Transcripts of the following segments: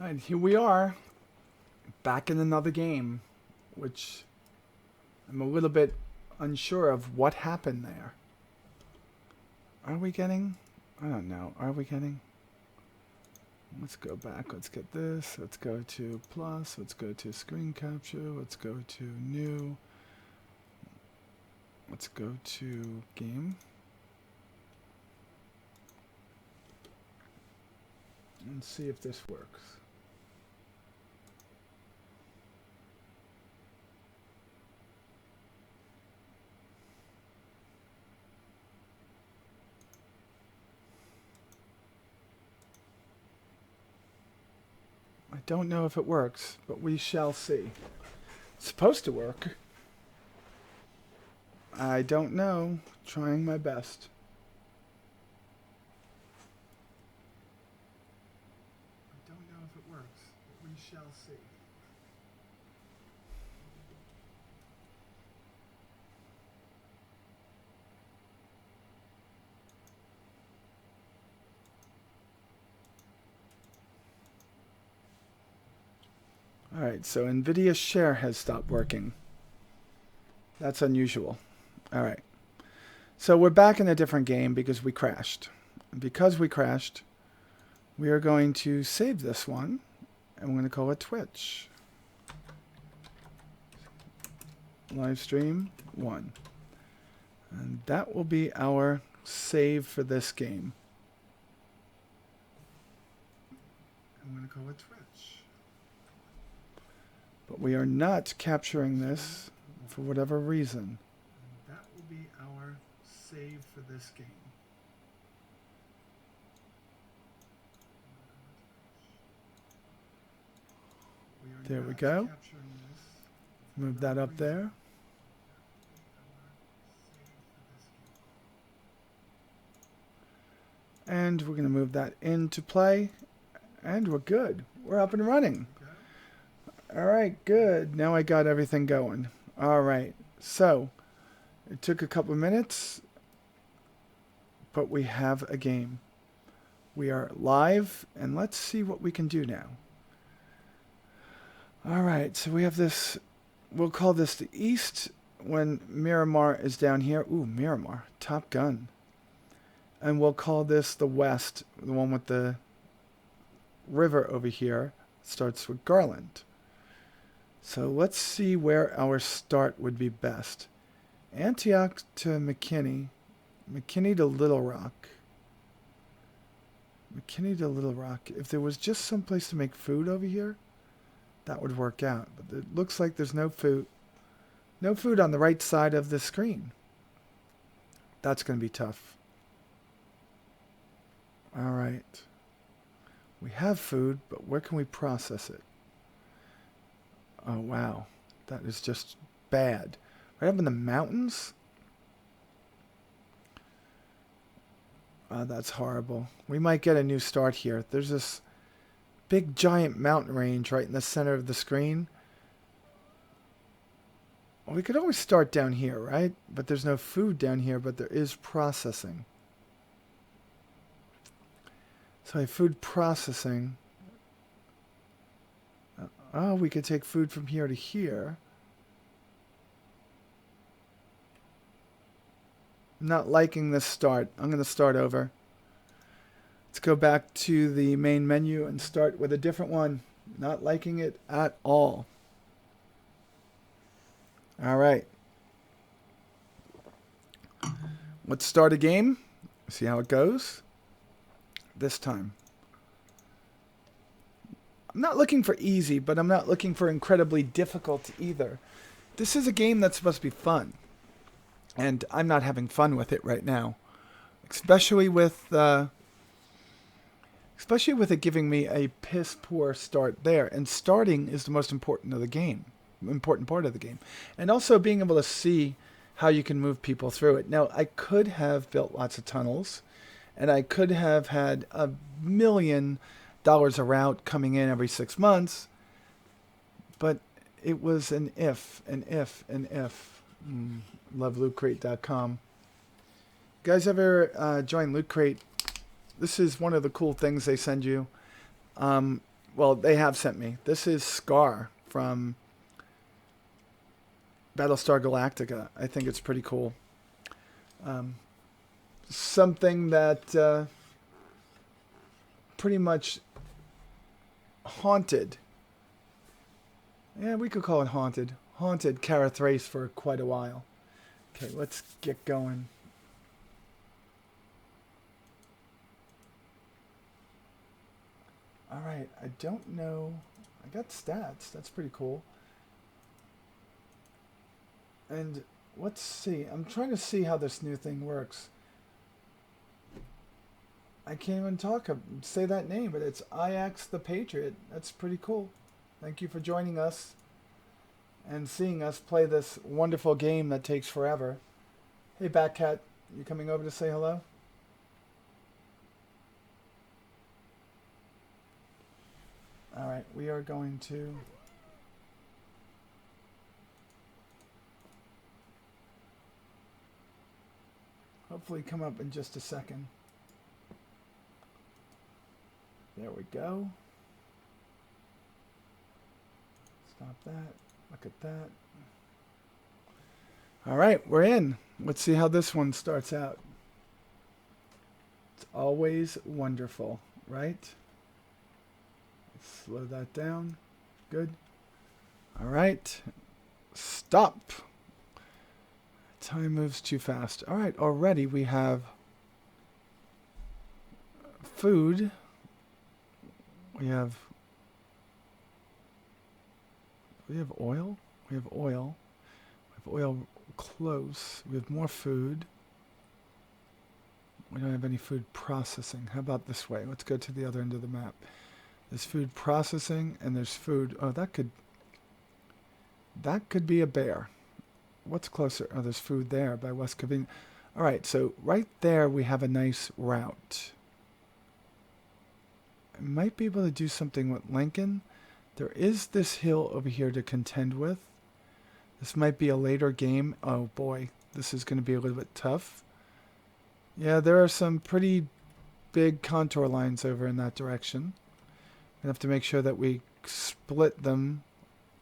And here we are, back in another game, which I'm a little bit unsure of what happened there. Are we getting? I don't know. Are we getting? Let's go back. Let's get this. Let's go to plus. Let's go to screen capture. Let's go to new. Let's go to game. And see if this works. I don't know if it works, but we shall see. It's supposed to work. I don't know. Trying my best. I don't know if it works, but we shall see. Alright, so NVIDIA share has stopped working. That's unusual. Alright. So we're back in a different game because we crashed. Because we crashed, we are going to save this one, and we're going to call it Twitch. Live stream 1. And that will be our save for this game. I'm going to call it Twitch. But we are not capturing this for whatever reason. And that will be our save for this game. There we go. Move that up there. And we're going to move that into play. And we're good. We're up and running. Alright, good. Now I got everything going. Alright, so it took a couple of minutes, but we have a game. We are live, and let's see what we can do now. Alright, so we have this, we'll call this the East when Miramar is down here. Ooh, Miramar, Top Gun. And we'll call this the West, the one with the river over here. Starts with Garland. So let's see where our start would be best. Antioch to McKinney. McKinney to Little Rock. McKinney to Little Rock. If there was just some place to make food over here, that would work out. But it looks like there's no food. No food on the right side of the screen. That's going to be tough. Alright. We have food, but where can we process it? Oh, wow. That is just bad. Right up in the mountains? That's horrible. We might get a new start here. There's this big giant mountain range right in the center of the screen. Well, we could always start down here, right? But there's no food down here, but there is processing. So I have food processing. Oh, we could take food from here to here. I'm not liking this start. I'm going to start over. Let's go back to the main menu and start with a different one. Not liking it at all. All right. Let's start a game. See how it goes. This time. I'm not looking for easy, but I'm not looking for incredibly difficult either. This is a game that's supposed to be fun. And I'm not having fun with it right now. Especially with it giving me a piss poor start there. And starting is the most important of the game. Important part of the game. And also being able to see how you can move people through it. Now, I could have built lots of tunnels. And I could have had $1 million a route coming in every 6 months, but it was an if. Love lootcrate.com. Guys ever join Loot Crate? This is one of the cool things they send you. Well, they have sent me. This is Scar from Battlestar Galactica. I think it's pretty cool. Something that pretty much haunted. Yeah, we could call it haunted. Haunted Kara Thrace for quite a while. Okay, let's get going. Alright, I don't know. I got stats. That's pretty cool. And let's see. I'm trying to see how this new thing works. I can't even say that name, but it's Ajax the Patriot. That's pretty cool. Thank you for joining us and seeing us play this wonderful game that takes forever. Hey, Batcat, you coming over to say hello? Alright, we are going to... hopefully come up in just a second. There we go. Stop that. Look at that. Alright, we're in. Let's see how this one starts out. It's always wonderful, right? Slow that down. Good. Alright. Stop. Time moves too fast. Alright, already we have food. We have oil. We have oil. We have oil close. We have more food. We don't have any food processing. How about this way? Let's go to the other end of the map. There's food processing and there's food. Oh, that could be a bear. What's closer? Oh, there's food there by West Covina. All right, so right there we have a nice route. I might be able to do something with Lincoln. There is this hill over here to contend with. This might be a later game. Oh boy, this is going to be a little bit tough. Yeah, there are some pretty big contour lines over in that direction. We have to make sure that we split them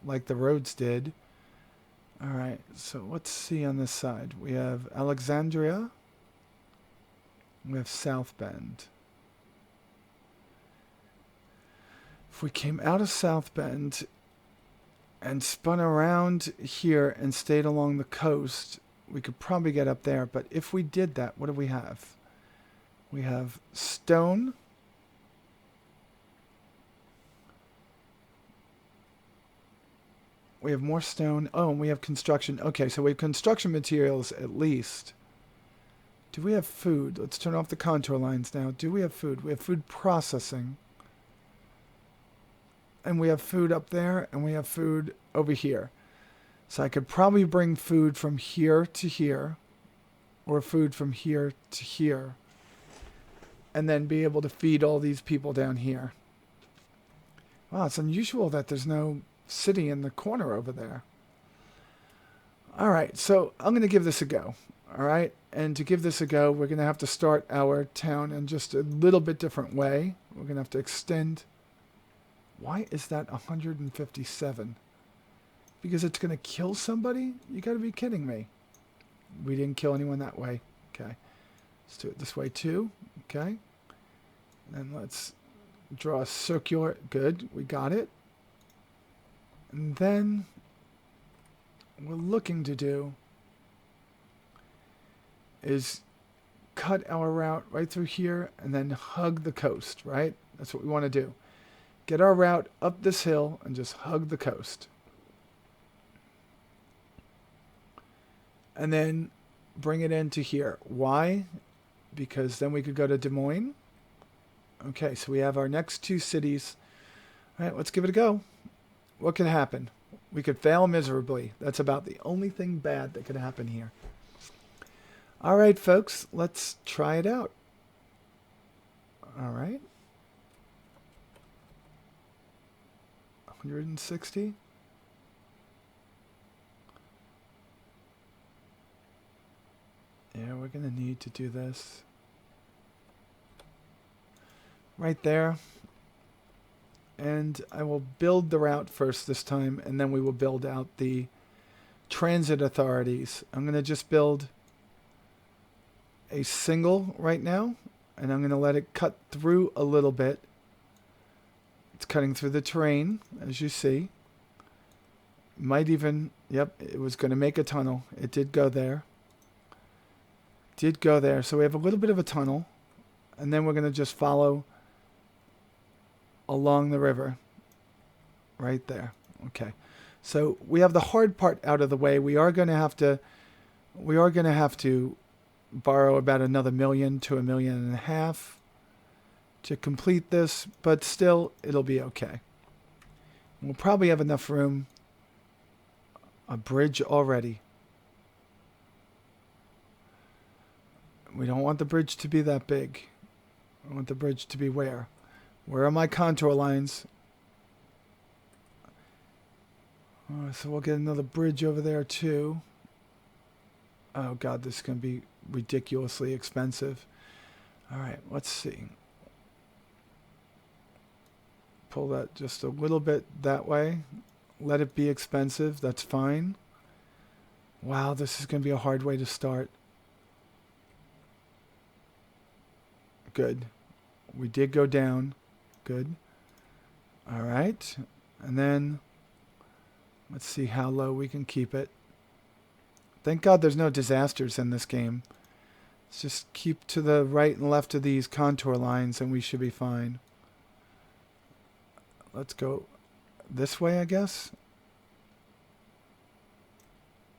like the roads did. Alright, so let's see on this side. We have Alexandria. We have South Bend. If we came out of South Bend and spun around here and stayed along the coast, we could probably get up there. But if we did that, what do we have? We have stone. We have more stone. Oh, and we have construction. Okay, so we have construction materials at least. Do we have food? Let's turn off the contour lines now. Do we have food? We have food processing. And we have food up there, and we have food over here. So I could probably bring food from here to here, or food from here to here, and then be able to feed all these people down here. Wow, it's unusual that there's no city in the corner over there. All right, so I'm going to give this a go. All right, and to give this a go, we're going to have to start our town in just a little bit different way. We're going to have to extend. Why is that 157? Because it's going to kill somebody? You got to be kidding me. We didn't kill anyone that way. Okay. Let's do it this way too. Okay. And let's draw a circular. Good. We got it. And then what we're looking to do is cut our route right through here and then hug the coast, right? That's what we want to do. Get our route up this hill and just hug the coast. And then bring it into here. Why? Because then we could go to Des Moines. Okay, so we have our next two cities. All right, let's give it a go. What could happen? We could fail miserably. That's about the only thing bad that could happen here. All right, folks, let's try it out. All right. 160. Yeah, we're going to need to do this. Right there. And I will build the route first this time, and then we will build out the transit authorities. I'm going to just build a single right now, and I'm going to let it cut through a little bit. It's cutting through the terrain, as you see. Might even, yep, it was going to make a tunnel. It did go there. Did go there. So we have a little bit of a tunnel, and then we're going to just follow along the river right there. Okay. So we have the hard part out of the way. We are going to have to borrow about another $1 million to $1.5 million to complete this, but still it'll be okay. We'll probably have enough room. A bridge already. We don't want the bridge to be that big. I want the bridge to be where? Where are my contour lines? So we'll get another bridge over there too. Oh God, this is going to be ridiculously expensive. All right, let's see. Pull that just a little bit that way. Let it be expensive. That's fine. Wow, this is going to be a hard way to start. Good. We did go down. Good. All right. And then let's see how low we can keep it. Thank God there's no disasters in this game. Let's just keep to the right and left of these contour lines and we should be fine. Let's go this way, I guess.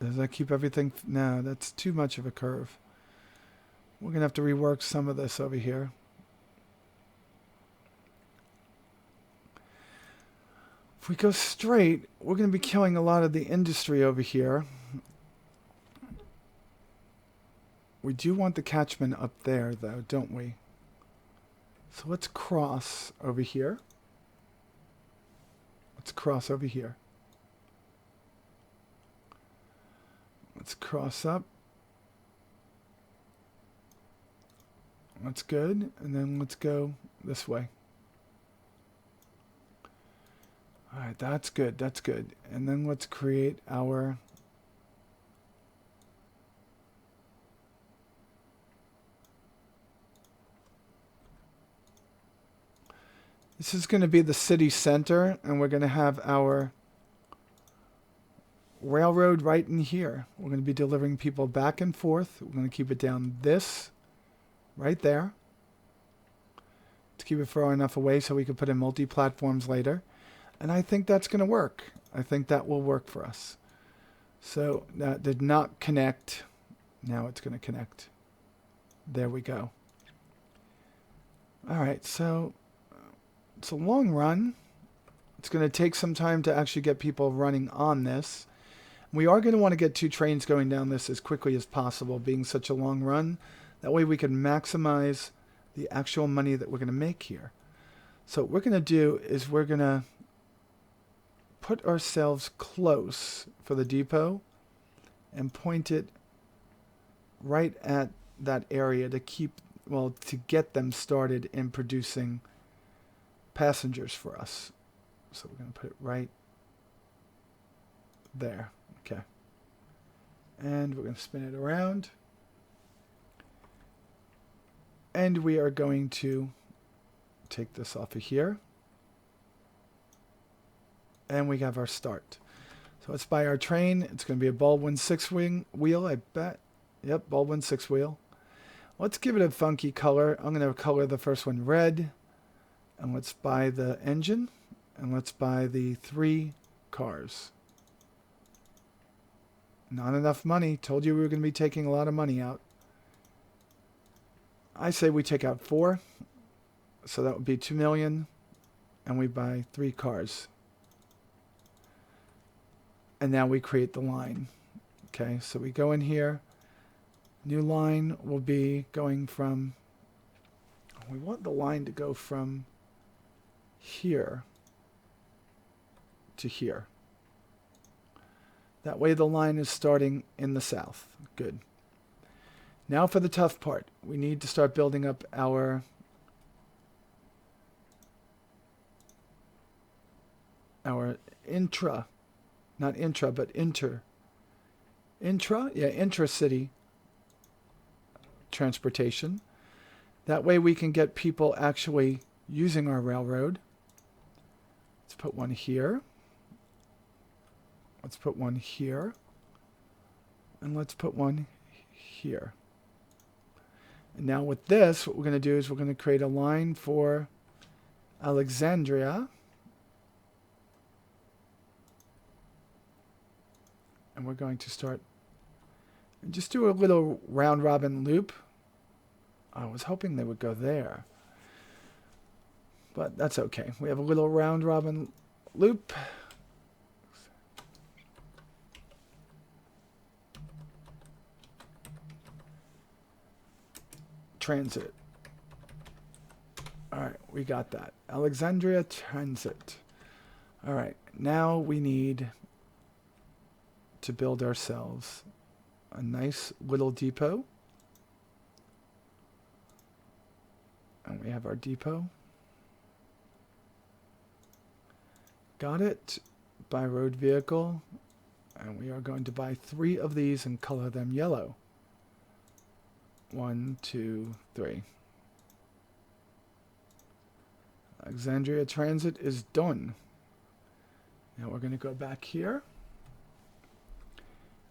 Does that keep everything? No, that's too much of a curve. We're going to have to rework some of this over here. If we go straight, we're going to be killing a lot of the industry over here. We do want the catchment up there, though, don't we? So let's cross over here. Let's cross over here. Let's cross up. That's good. And then let's go this way. All right, that's good. That's good. And then let's create our... This is going to be the city center, and we're going to have our railroad right in here. We're going to be delivering people back and forth. We're going to keep it down this, right there, to keep it far enough away so we can put in multi-platforms later. And I think that's going to work. I think that will work for us. So that did not connect. Now it's going to connect. There we go. All right, so it's a long run. It's going to take some time to actually get people running on this. We are going to want to get 2 trains going down this as quickly as possible, being such a long run. That way we can maximize the actual money that we're going to make here. So what we're going to do is we're going to put ourselves close for the depot and point it right at that area to to get them started in producing passengers for us. So we're going to put it right there. Okay. And we're going to spin it around. And we are going to take this off of here. And we have our start. So let's buy our train. It's going to be a Baldwin 6-wheel, I bet. Yep, Baldwin 6-wheel. Let's give it a funky color. I'm going to color the first one red. And let's buy the engine. And let's buy the 3 cars. Not enough money. Told you we were going to be taking a lot of money out. I say we take out 4. So that would be $2 million. And we buy 3 cars. And now we create the line. Okay, so we go in here. New line will be going from... We want the line to go from here to here. That way the line is starting in the south. Good. Now for the tough part. We need to start building up our our intra, not intra, but intra-city transportation. That way we can get people actually using our railroad. Let's put one here. Let's put one here. And let's put one here. And now with this, what we're going to do is we're going to create a line for Alexandria. And we're going to start and just do a little round robin loop. I was hoping they would go there. But that's okay. We have a little round robin loop. Transit. All right, we got that. Alexandria Transit. All right, now we need to build ourselves a nice little depot. And we have our depot. Got it. Buy road vehicle. And we are going to buy 3 of these and color them yellow. 1, 2, 3. Alexandria Transit is done. Now we're going to go back here.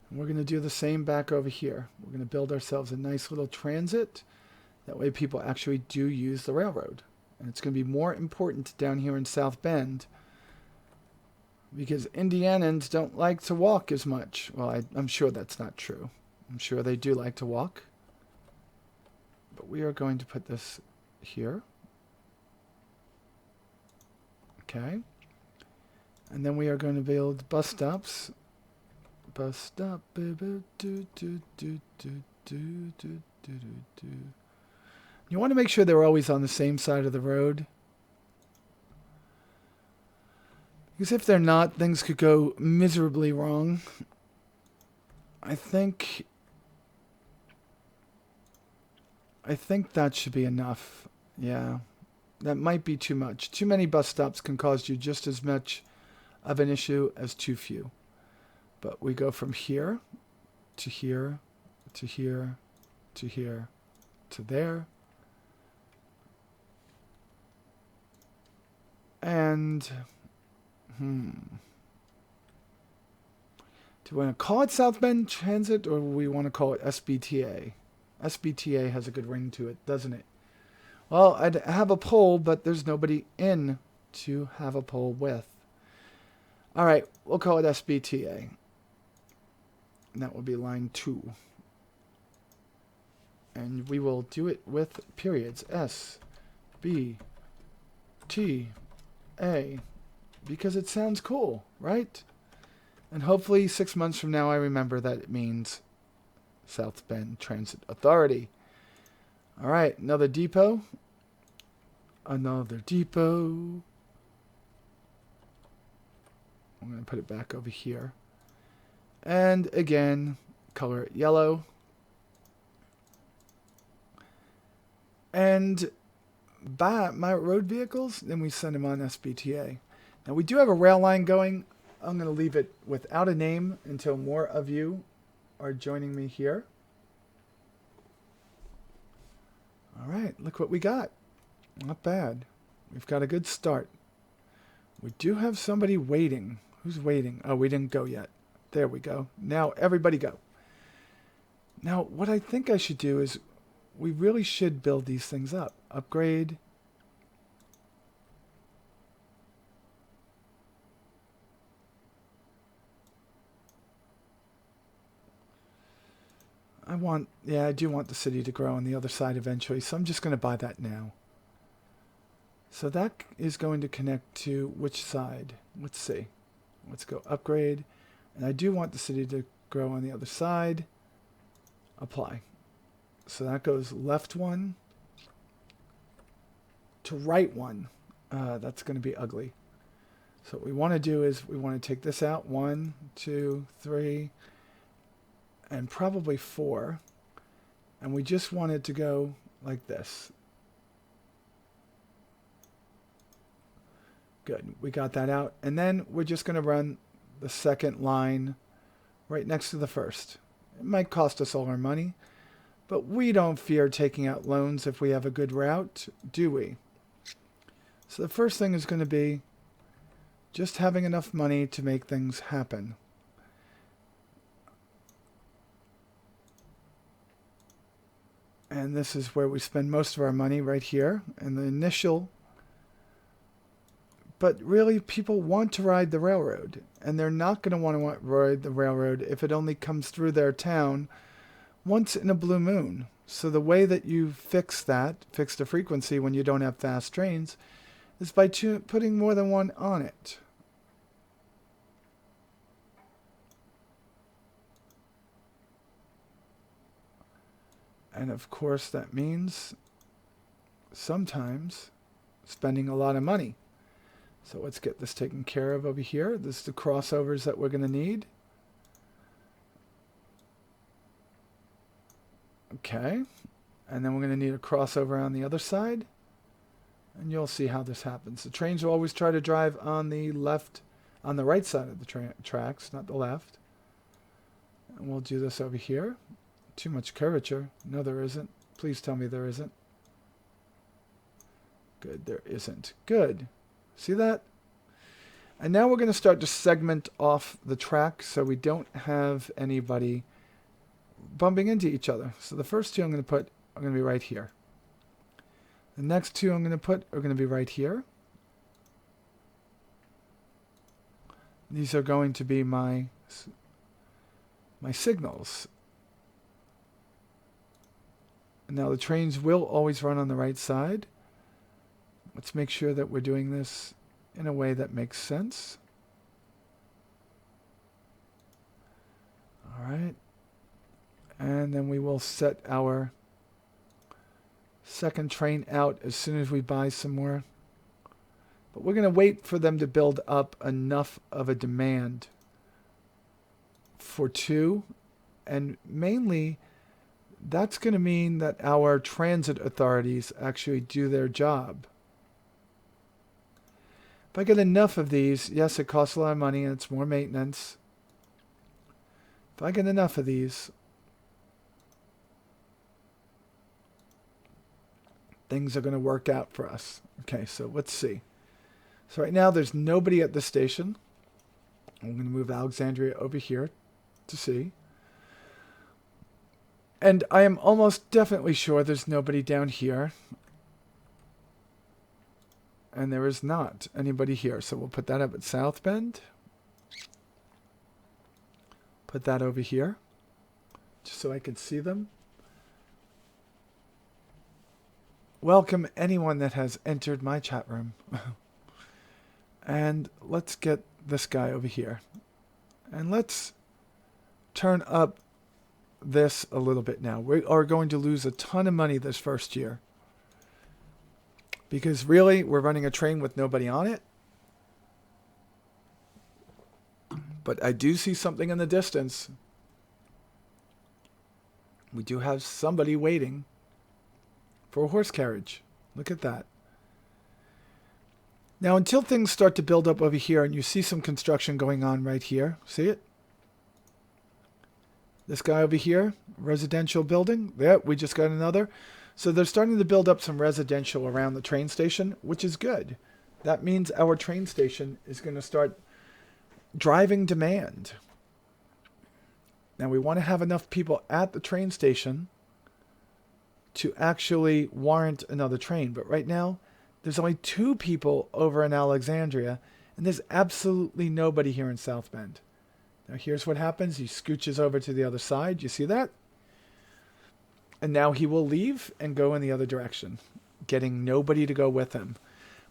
And we're going to do the same back over here. We're going to build ourselves a nice little transit. That way people actually do use the railroad. And it's going to be more important down here in South Bend because Indianans don't like to walk as much. Well, I'm sure that's not true. I'm sure they do like to walk. But we are going to put this here. Okay. And then we are going to build bus stops. Bus stop. You want to make sure they're always on the same side of the road. Because if they're not, things could go miserably wrong. I think that should be enough. Yeah. That might be too much. Too many bus stops can cause you just as much of an issue as too few. But we go from here to here to here to here to there. And do we want to call it South Bend Transit or we want to call it SBTA? SBTA has a good ring to it, doesn't it? Well, I'd have a poll, but there's nobody in to have a poll with. All right, we'll call it SBTA. And that will be line 2. And we will do it with periods. S, B, T, A. Because it sounds cool, right? And hopefully 6 months from now I remember that it means South Bend Transit Authority. All right, another depot. Another depot. I'm going to put it back over here. And again, color it yellow. And buy my road vehicles, then we send them on SBTA. Now we do have a rail line going. I'm going to leave it without a name until more of you are joining me here. All right, look what we got. Not bad. We've got a good start. We do have somebody waiting. Who's waiting? Oh, we didn't go yet. There we go. Now everybody go. Now what I think I should do is we really should build these things up. Upgrade. I do want the city to grow on the other side eventually, so I'm just going to buy that now. So that is going to connect to which side? Let's see. Let's go upgrade. And I do want the city to grow on the other side. Apply. So that goes left 1 to right 1. That's going to be ugly. So what we want to do is we want to take this out. 1, 2, 3, and probably 4. And we just want it to go like this. Good. We got that out. And then we're just going to run the second line right next to the first. It might cost us all our money, but we don't fear taking out loans if we have a good route, do we? So the first thing is going to be just having enough money to make things happen. And this is where we spend most of our money, right here, in the initial. But really, people want to ride the railroad, and they're not going to want to ride the railroad if it only comes through their town once in a blue moon. So the way that you fix the frequency when you don't have fast trains, is by putting more than one on it. And of course, that means sometimes spending a lot of money. So let's get this taken care of over here. This is the crossovers that we're going to need. Okay. And then we're going to need a crossover on the other side. And you'll see how this happens. The trains will always try to drive on the right side of the tracks, not the left. And we'll do this over here. Too much curvature. No, there isn't. Please tell me there isn't. Good, there isn't. Good. See that? And now we're going to start to segment off the track so we don't have anybody bumping into each other. So the first two I'm going to put are going to be right here. The next two I'm going to put are going to be right here. These are going to be my signals. Now the trains will always run on the right side. Let's make sure that we're doing this in a way that makes sense. All right. And then we will set our second train out as soon as we buy some more. But we're going to wait for them to build up enough of a demand for two. And mainly, that's going to mean that our transit authorities actually do their job. If I get enough of these, yes, it costs a lot of money and it's more maintenance. If I get enough of these, things are going to work out for us. Okay, so let's see. So right now there's nobody at the station. I'm going to move Alexandria over here to see. And I am almost definitely sure there's nobody down here. And there is not anybody here. So we'll put that up at South Bend. Put that over here, just so I can see them. Welcome anyone that has entered my chat room. And let's get this guy over here. And let's turn up this a little bit now. We are going to lose a ton of money this first year. Because really, we're running a train with nobody on it. But I do see something in the distance. We do have somebody waiting for a horse carriage. Look at that. Now, until things start to build up over here and you see some construction going on right here. See it? This guy over here, residential building. There, we just got another. So they're starting to build up some residential around the train station, which is good. That means our train station is going to start driving demand. Now we want to have enough people at the train station to actually warrant another train. But right now, there's only 2 people over in Alexandria, and there's absolutely nobody here in South Bend. Now here's what happens. He scooches over to the other side. You see that? And now he will leave and go in the other direction, getting nobody to go with him.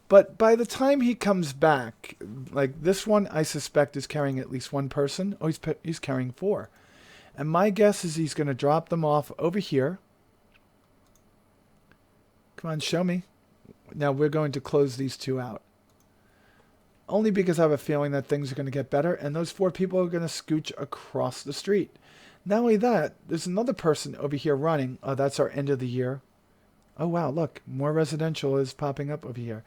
But by the time he comes back, like this one, I suspect is carrying at least 1 person. Oh, he's carrying 4. And my guess is he's going to drop them off over here. Come on, show me. Now we're going to close these 2 out. Only because I have a feeling that things are going to get better. And those 4 people are going to scooch across the street. Not only that, there's another person over here running. Oh, that's our end of the year. Oh, wow, look. More residential is popping up over here.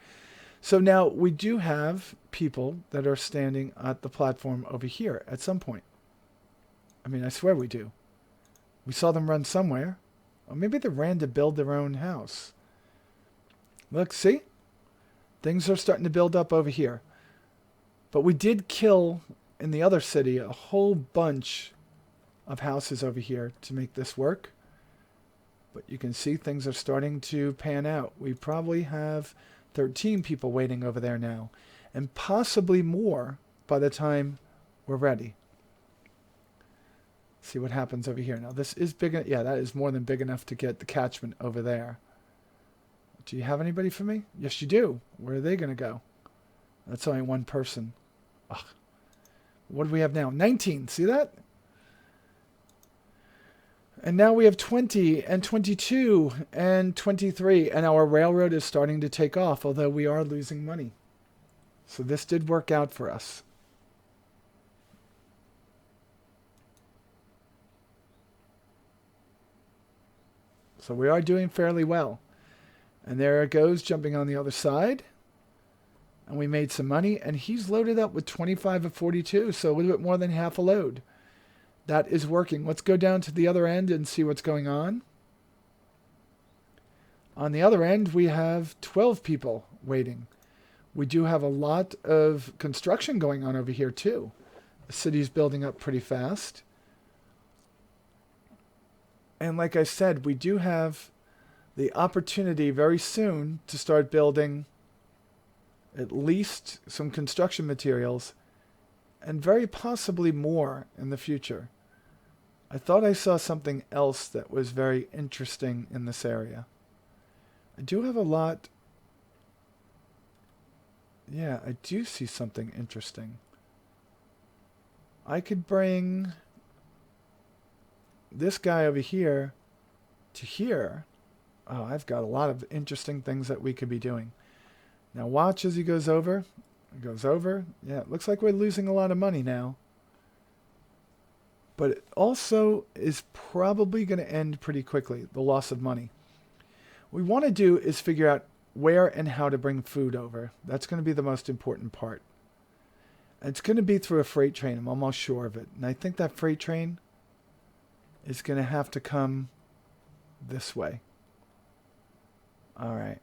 So now we do have people that are standing at the platform over here at some point. I mean, I swear we do. We saw them run somewhere. Or maybe they ran to build their own house. Look, see? Things are starting to build up over here. But we did kill, in the other city, a whole bunch of houses over here to make this work. But you can see things are starting to pan out. We probably have 13 people waiting over there now. And possibly more by the time we're ready. See what happens over here. Now this is big. Yeah, that is more than big enough to get the catchment over there. Do you have anybody for me? Yes, you do. Where are they going to go? That's only one person. Ugh. What do we have now? 19. See that? And now we have 20 and 22 and 23. And our railroad is starting to take off, although we are losing money. So this did work out for us. So we are doing fairly well. And there it goes, jumping on the other side. And we made some money. And he's loaded up with 25 of 42, so a little bit more than half a load. That is working. Let's go down to the other end and see what's going on. On the other end, we have 12 people waiting. We do have a lot of construction going on over here, too. The city's building up pretty fast. And like I said, we do have the opportunity very soon to start building at least some construction materials and very possibly more in the future. I thought I saw something else that was very interesting in this area. I do have a lot. Yeah, I do see something interesting. I could bring this guy over here to here. Oh, I've got a lot of interesting things that we could be doing. Now watch as he goes over. He goes over. Yeah, it looks like we're losing a lot of money now. But it also is probably going to end pretty quickly, the loss of money. What we want to do is figure out where and how to bring food over. That's going to be the most important part. And it's going to be through a freight train. I'm almost sure of it. And I think that freight train is going to have to come this way. All right.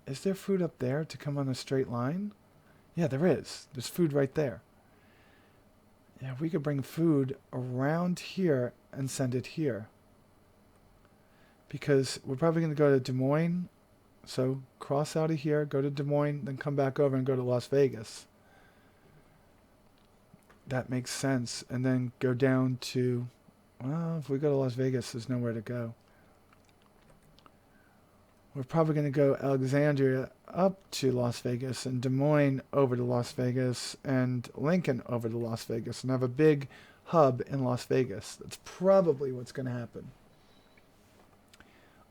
Is there food up there to come on a straight line? Yeah, there is. There's food right there. Yeah, we could bring food around here and send it here. Because we're probably going to go to Des Moines. So cross out of here, go to Des Moines, then come back over and go to Las Vegas. That makes sense. And then go down to, well, if we go to Las Vegas, there's nowhere to go. We're probably going to go Alexandria up to Las Vegas and Des Moines over to Las Vegas and Lincoln over to Las Vegas and have a big hub in Las Vegas. That's probably what's going to happen.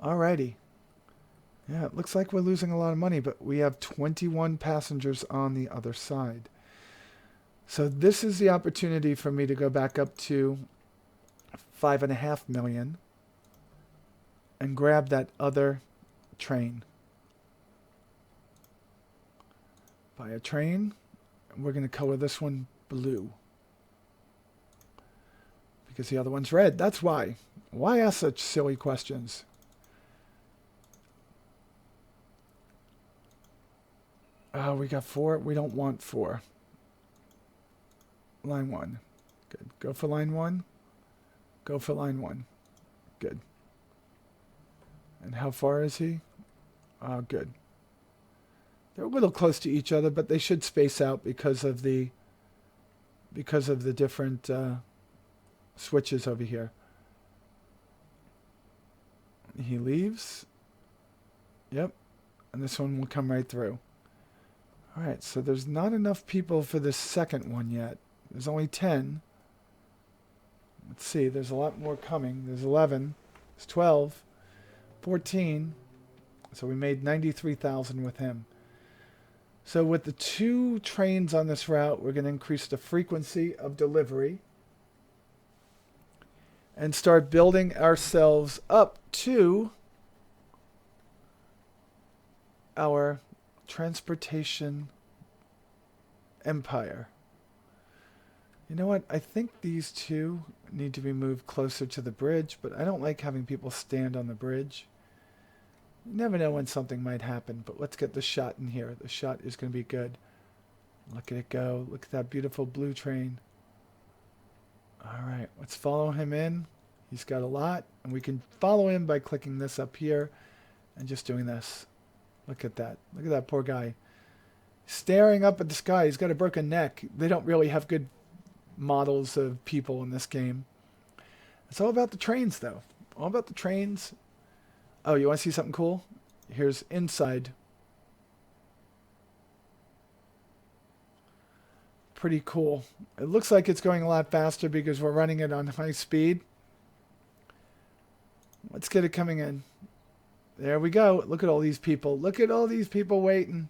Alrighty. Yeah, it looks like we're losing a lot of money, but we have 21 passengers on the other side. So this is the opportunity for me to go back up to 5.5 million and grab that other train. Buy a train. We're going to color this one blue. Because the other one's red. That's why. Why ask such silly questions? Oh, we got 4. We don't want 4. Line 1. Good. Go for line 1. Go for line 1. Good. And how far is he? Oh, good. They're a little close to each other, but they should space out because of the different switches over here. He leaves. Yep. And this one will come right through. All right, so there's not enough people for this second one yet. There's only 10. Let's see, there's a lot more coming. There's 11. There's 12. 14. So we made 93,000 with him. So with the 2 trains on this route, we're going to increase the frequency of delivery and start building ourselves up to our transportation empire. You know what? I think these two need to be moved closer to the bridge, but I don't like having people stand on the bridge. You never know when something might happen, but let's get the shot in here. The shot is going to be good. Look at it go. Look at that beautiful blue train. All right, let's follow him in. He's got a lot, and we can follow him by clicking this up here and just doing this. Look at that. Look at that poor guy. Staring up at the sky. He's got a broken neck. They don't really have good models of people in this game. It's all about the trains, though. All about the trains. Oh, you want to see something cool? Here's inside. Pretty cool. It looks like it's going a lot faster because we're running it on high speed. Let's get it coming in. There we go. Look at all these people. Look at all these people waiting.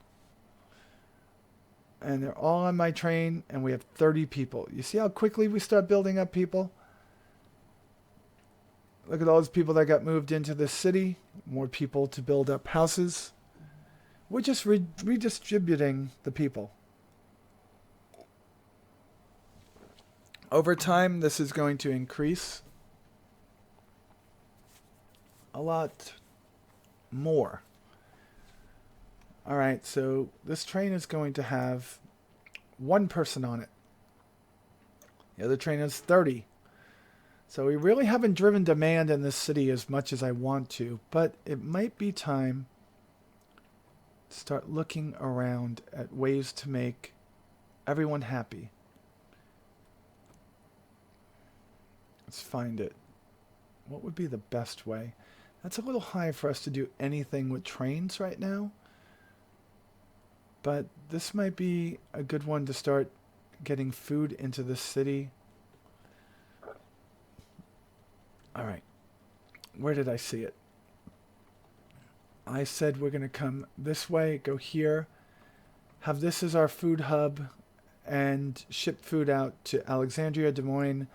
And they're all on my train, and we have 30 people. You see how quickly we start building up people? Look at all those people that got moved into the city. More people to build up houses. We're just redistributing the people. Over time, this is going to increase a lot more. All right, so this train is going to have one person on it. The other train has 30. So we really haven't driven demand in this city as much as I want to, but it might be time to start looking around at ways to make everyone happy. Let's find it. What would be the best way? That's a little high for us to do anything with trains right now. But this might be a good one to start getting food into the city. All right. Where did I see it? I said we're going to come this way, go here, have this as our food hub, and ship food out to Alexandria, Des Moines,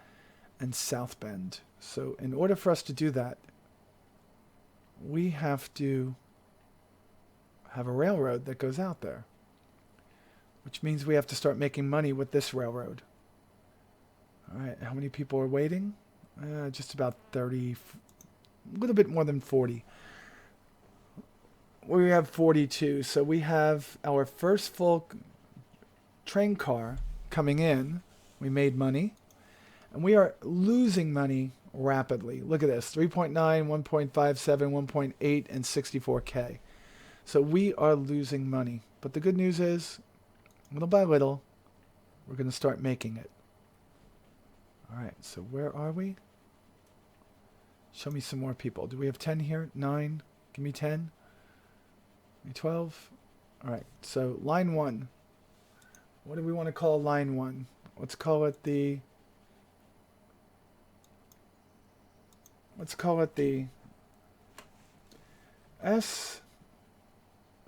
and South Bend. So in order for us to do that, we have to have a railroad that goes out there, which means we have to start making money with this railroad. All right, how many people are waiting? Just about 30, a little bit more than 40. We have 42, so we have our first full train car coming in. We made money, and we are losing money rapidly. Look at this, 3.9, 1.57, 1.8, and 64K. So we are losing money. But the good news is, little by little, we're going to start making it. All right, so where are we? Show me some more people. Do we have 10 here? 9? Give me 10. Give me 12. All right, so line 1. What do we want to call line 1? Let's call it the...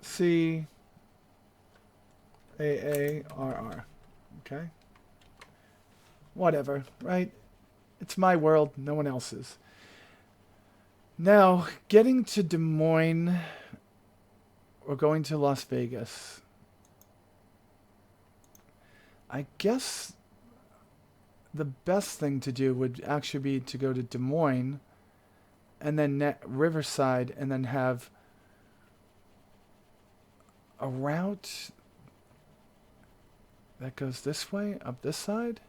SCAARR. Okay? Whatever, right? It's my world, no one else's. Now, getting to Des Moines or going to Las Vegas. I guess the best thing to do would actually be to go to Des Moines and then Riverside and then have a route that goes this way, up this side.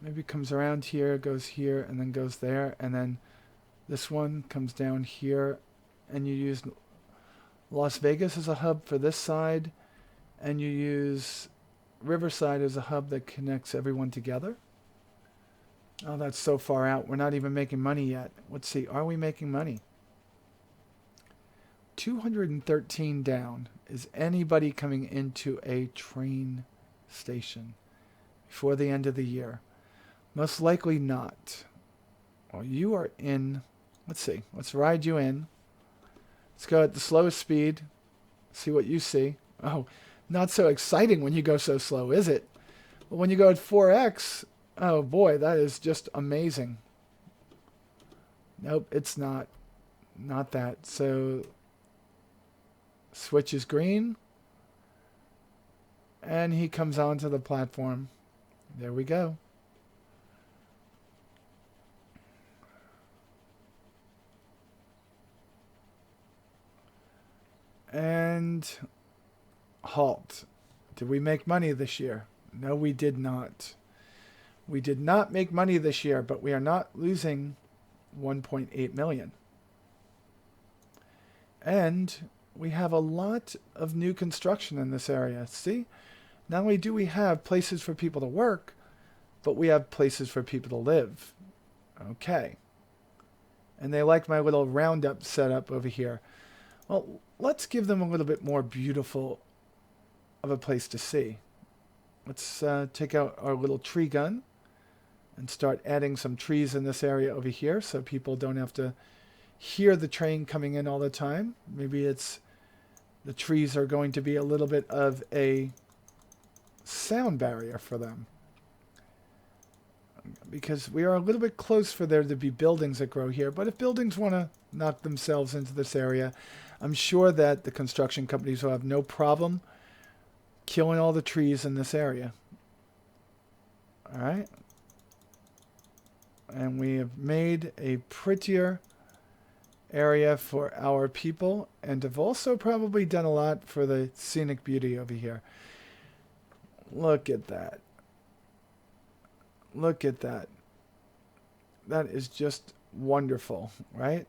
Maybe it comes around here, goes here, and then goes there, and then this one comes down here, and you use Las Vegas as a hub for this side, and you use Riverside as a hub that connects everyone together. Oh, that's so far out. We're not even making money yet. Let's see. Are we making money? 213 down. Is anybody coming into a train station before the end of the year? Most likely not. Well, you are in. Let's see. Let's ride you in. Let's go at the slowest speed. See what you see. Oh, not so exciting when you go so slow, is it? But when you go at 4x, oh boy, that is just amazing. Nope, it's not. Not that. So Switch is green. And he comes onto the platform. There we go. And halt. Did we make money this year? No, we did not. We did not make money this year, but we are not losing 1.8 million. And we have a lot of new construction in this area. See? Not only do we have places for people to work, but we have places for people to live. Okay. And they like my little roundup setup over here. Well, let's give them a little bit more beautiful of a place to see. Let's take out our little tree gun and start adding some trees in this area over here so people don't have to hear the train coming in all the time. Maybe it's the trees are going to be a little bit of a sound barrier for them. Because we are a little bit close for there to be buildings that grow here. But if buildings want to knock themselves into this area, I'm sure that the construction companies will have no problem killing all the trees in this area. All right. And we have made a prettier area for our people, and have also probably done a lot for the scenic beauty over here. Look at that. Look at that. That is just wonderful, right?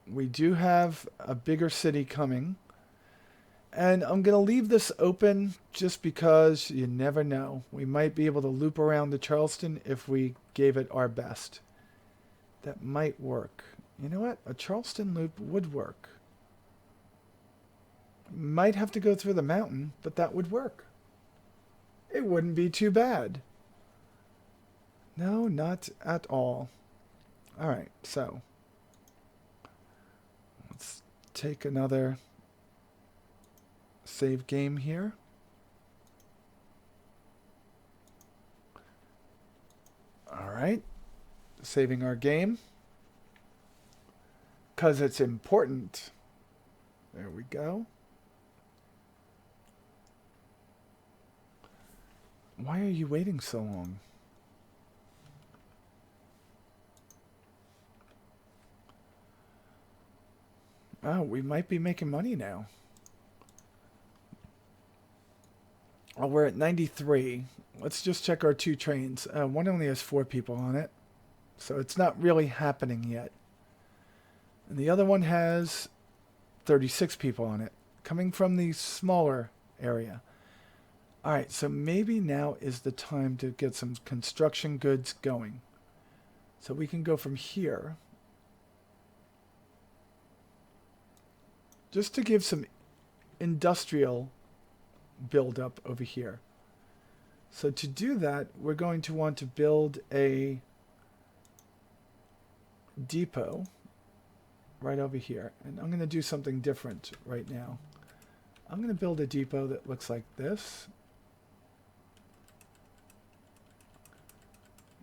We do have a bigger city coming. And I'm going to leave this open just because you never know. We might be able to loop around to Charleston if we gave it our best. That might work. You know what? A Charleston loop would work. Might have to go through the mountain, but that would work. It wouldn't be too bad. No, not at all. All right, so let's take another save game here. All right, saving our game because it's important. There we go. Why are you waiting so long? Oh, we might be making money now. Oh, we're at 93. Let's just check our two trains. One only has 4 people on it, so it's not really happening yet. And the other one has 36 people on it, coming from the smaller area. All right, so maybe now is the time to get some construction goods going. So we can go from here. Just to give some industrial build-up over here. So to do that, we're going to want to build a depot right over here. And I'm going to do something different right now. I'm going to build a depot that looks like this.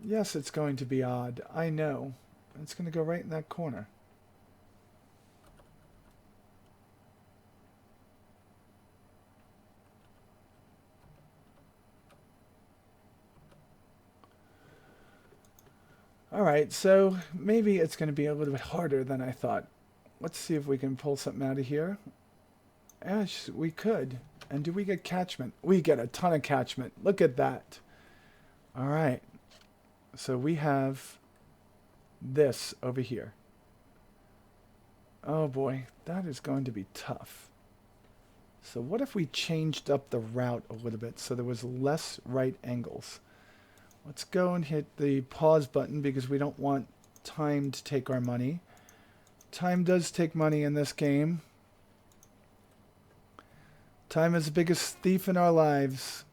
Yes, it's going to be odd. I know. It's going to go right in that corner. Alright, so maybe it's going to be a little bit harder than I thought. Let's see if we can pull something out of here. Yes, we could. And do we get catchment? We get a ton of catchment. Look at that. Alright. So we have this over here. Oh boy, that is going to be tough. So what if we changed up the route a little bit so there was less right angles? Let's go and hit the pause button because we don't want time to take our money. Time does take money in this game. Time is the biggest thief in our lives.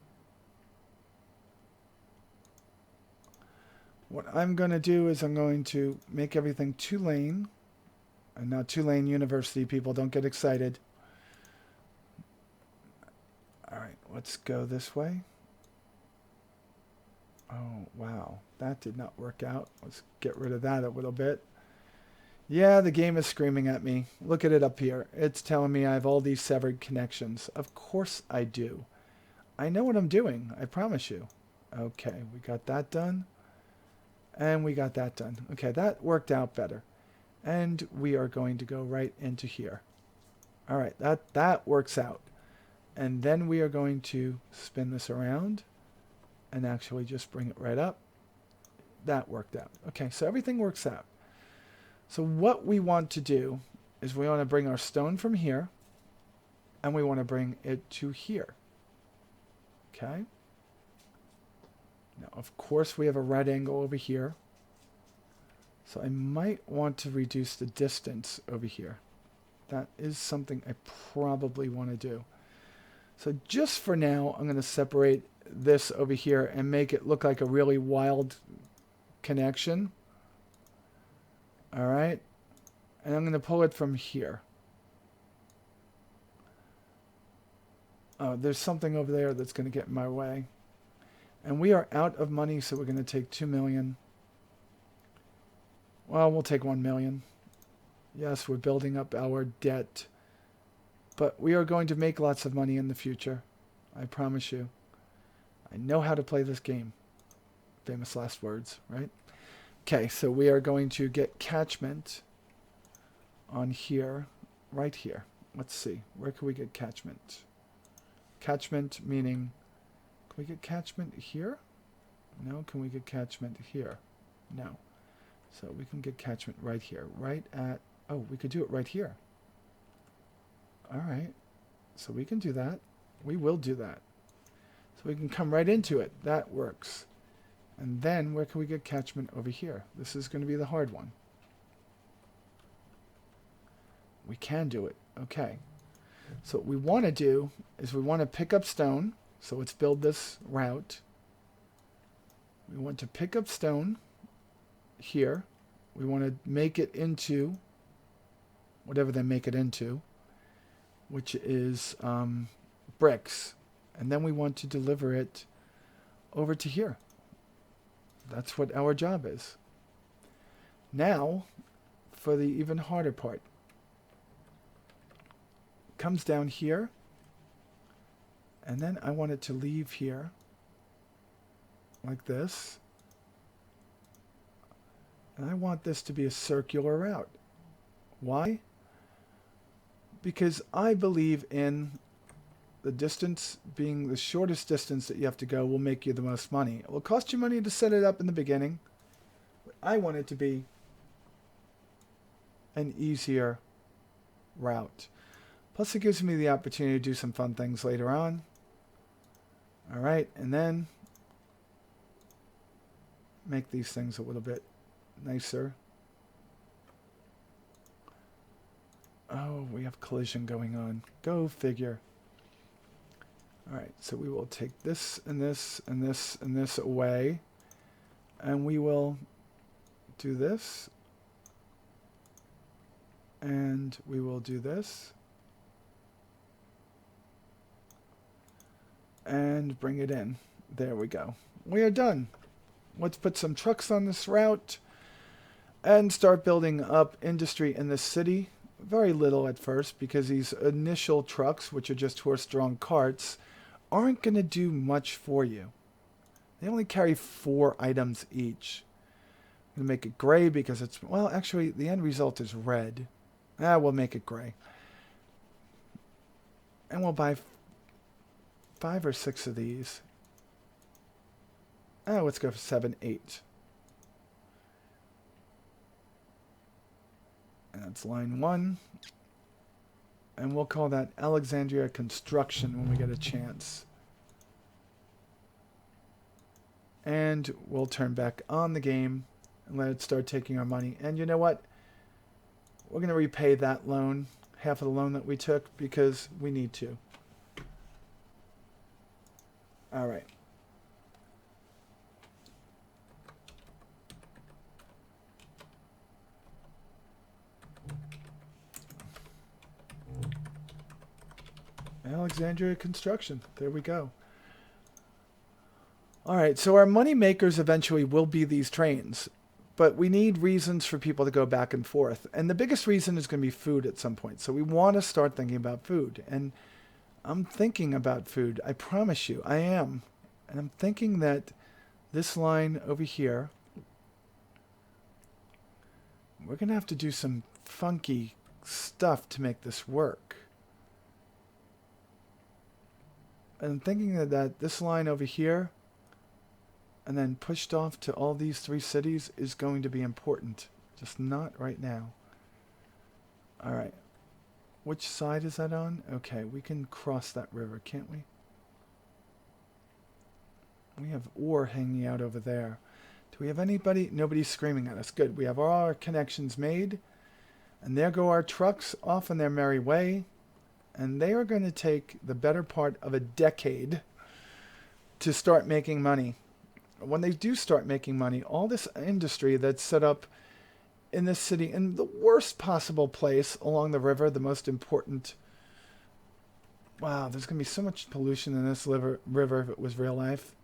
What I'm going to do is I'm going to make everything 2-lane. And not 2-lane university, people. Don't get excited. Alright, let's go this way. Oh, wow. That did not work out. Let's get rid of that a little bit. Yeah, the game is screaming at me. Look at it up here. It's telling me I have all these severed connections. Of course I do. I know what I'm doing. I promise you. Okay, we got that done. And we got that done. Okay, that worked out better. And we are going to go right into here. All right, that works out. And then we are going to spin this around and actually just bring it right up. That worked out. Okay, so everything works out. So what we want to do is we want to bring our stone from here and we want to bring it to here. Okay. Now, of course, we have a right angle over here. So I might want to reduce the distance over here. That is something I probably want to do. So just for now, I'm going to separate this over here and make it look like a really wild connection. All right. And I'm going to pull it from here. Oh, there's something over there that's going to get in my way. And we are out of money, so we're going to take 2 million. Well, we'll take 1 million. Yes, we're building up our debt. But we are going to make lots of money in the future. I promise you. I know how to play this game. Famous last words, right? Okay, so we are going to get catchment on here, right here. Let's see. Where can we get catchment? Catchment meaning, can we get catchment here? No. Can we get catchment here? No. So we can get catchment right here. Right at, oh, we could do it right here. All right. So we can do that. We will do that. So we can come right into it. That works. And then where can we get catchment over here? This is going to be the hard one. We can do it. Okay. So what we want to do is we want to pick up stone. So let's build this route. We want to pick up stone here. We want to make it into whatever they make it into, which is bricks. And then we want to deliver it over to here. That's what our job is. Now, for the even harder part. Comes down here. And then I want it to leave here. Like this. And I want this to be a circular route. Why? Because I believe in the distance being the shortest distance that you have to go will make you the most money. It will cost you money to set it up in the beginning. But I want it to be an easier route. Plus it gives me the opportunity to do some fun things later on. All right, and then make these things a little bit nicer. Oh, we have collision going on. Go figure. All right, so we will take this and this and this and this away. And we will do this. And we will do this. And bring it in. There we go. We are done. Let's put some trucks on this route and start building up industry in this city. Very little at first because these initial trucks, which are just horse-drawn carts, aren't going to do much for you. They only carry 4 items each. I'm going to make it gray because it's, well, actually, the end result is red. We'll make it gray. And we'll buy 5 or 6 of these. Let's go for 7, 8. And that's line 1. And we'll call that Alexandria Construction when we get a chance. And we'll turn back on the game and let it start taking our money. And you know what? We're going to repay that loan, half of the loan that we took, because we need to. All right. Alexandria Construction. There we go. All right, so our money makers eventually will be these trains. But we need reasons for people to go back and forth. And the biggest reason is going to be food at some point. So we want to start thinking about food. And I'm thinking about food. I promise you, I am. And I'm thinking that this line over here, we're going to have to do some funky stuff to make this work. And I'm thinking that this line over here, and then pushed off to all these 3 cities, is going to be important. Just not right now. All right. Which side is that on? Okay, we can cross that river, can't we? We have ore hanging out over there. Do we have anybody? Nobody's screaming at us. Good. We have all our connections made. And there go our trucks off on their merry way. And they are going to take the better part of a decade to start making money. When they do start making money, all this industry that's set up in this city, in the worst possible place along the river, the most important. Wow, there's going to be so much pollution in this river if it was real life.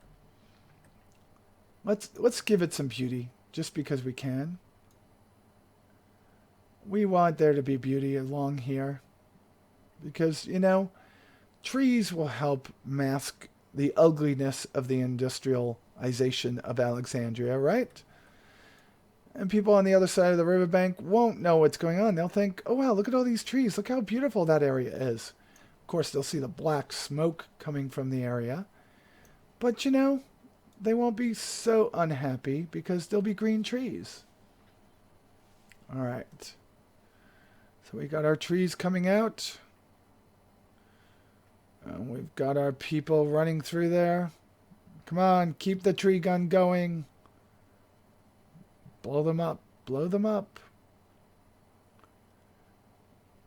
Let's give it some beauty, just because we can. We want there to be beauty along here. Because, you know, trees will help mask the ugliness of the industrialization of Alexandria, right? And people on the other side of the riverbank won't know what's going on. They'll think, oh, wow, look at all these trees. Look how beautiful that area is. Of course, they'll see the black smoke coming from the area. But, you know, they won't be so unhappy because there'll be green trees. All right. So we got our trees coming out. We've got our people running through there. Come on, keep the tree gun going. Blow them up. Blow them up.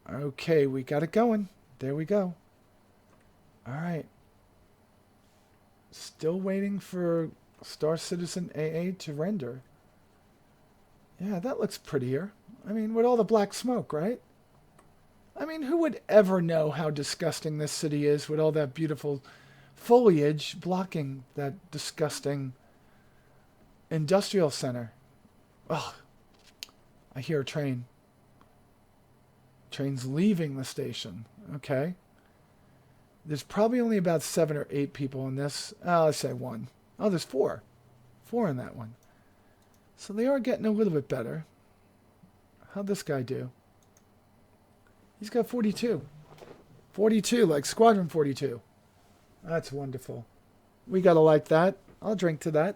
Okay, we got it going. There we go. All right. Still waiting for Star Citizen AA to render. Yeah, that looks prettier. I mean, with all the black smoke, right? I mean, who would ever know how disgusting this city is with all that beautiful foliage blocking that disgusting industrial center? Oh, I hear a train. Train's leaving the station. Okay. There's probably only about 7 or 8 people in this. Let's say 1. Oh, there's 4. 4 in that one. So they are getting a little bit better. How'd this guy do? He's got 42. 42, like Squadron 42. That's wonderful. We gotta like that. I'll drink to that.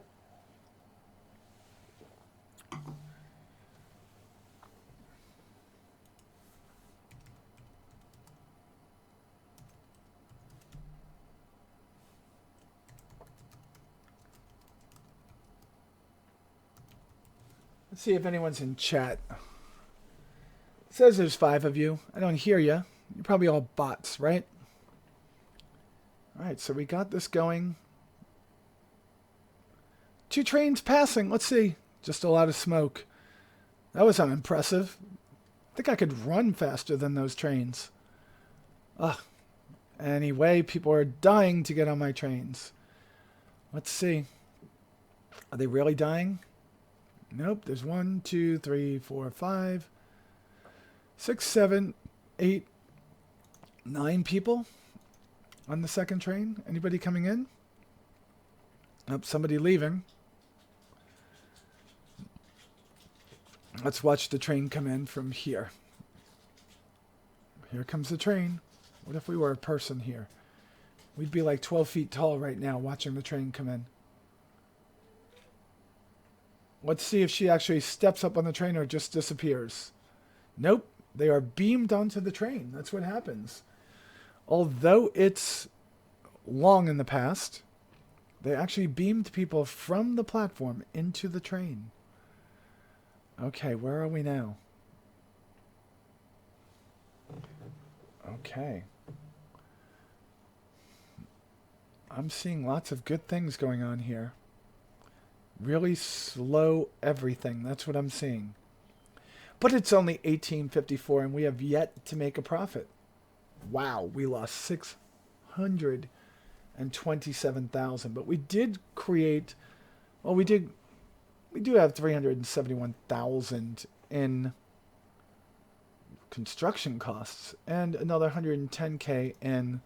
Let's see if anyone's in chat. It says there's 5 of you. I don't hear you. You're probably all bots, right? All right, so we got this going. 2 trains passing. Let's see. Just a lot of smoke. That was unimpressive. I think I could run faster than those trains. Ugh. Anyway, people are dying to get on my trains. Let's see. Are they really dying? Nope. There's 1, 2, 3, 4, 5, 6, 7, 8, 9 people on the second train. Anybody coming in? Nope, somebody leaving. Let's watch the train come in from here. Here comes the train. What if we were a person here? We'd be like 12 feet tall right now watching the train come in. Let's see if she actually steps up on the train or just disappears. Nope. They are beamed onto the train. That's what happens. Although it's long in the past, they actually beamed people from the platform into the train. Okay, where are we now? Okay. I'm seeing lots of good things going on here. Really slow everything. That's what I'm seeing. But it's only 1854 and we have yet to make a profit. Wow, we lost 627,000. But we did create, well, we did We do have 371,000 in construction costs and another 110K in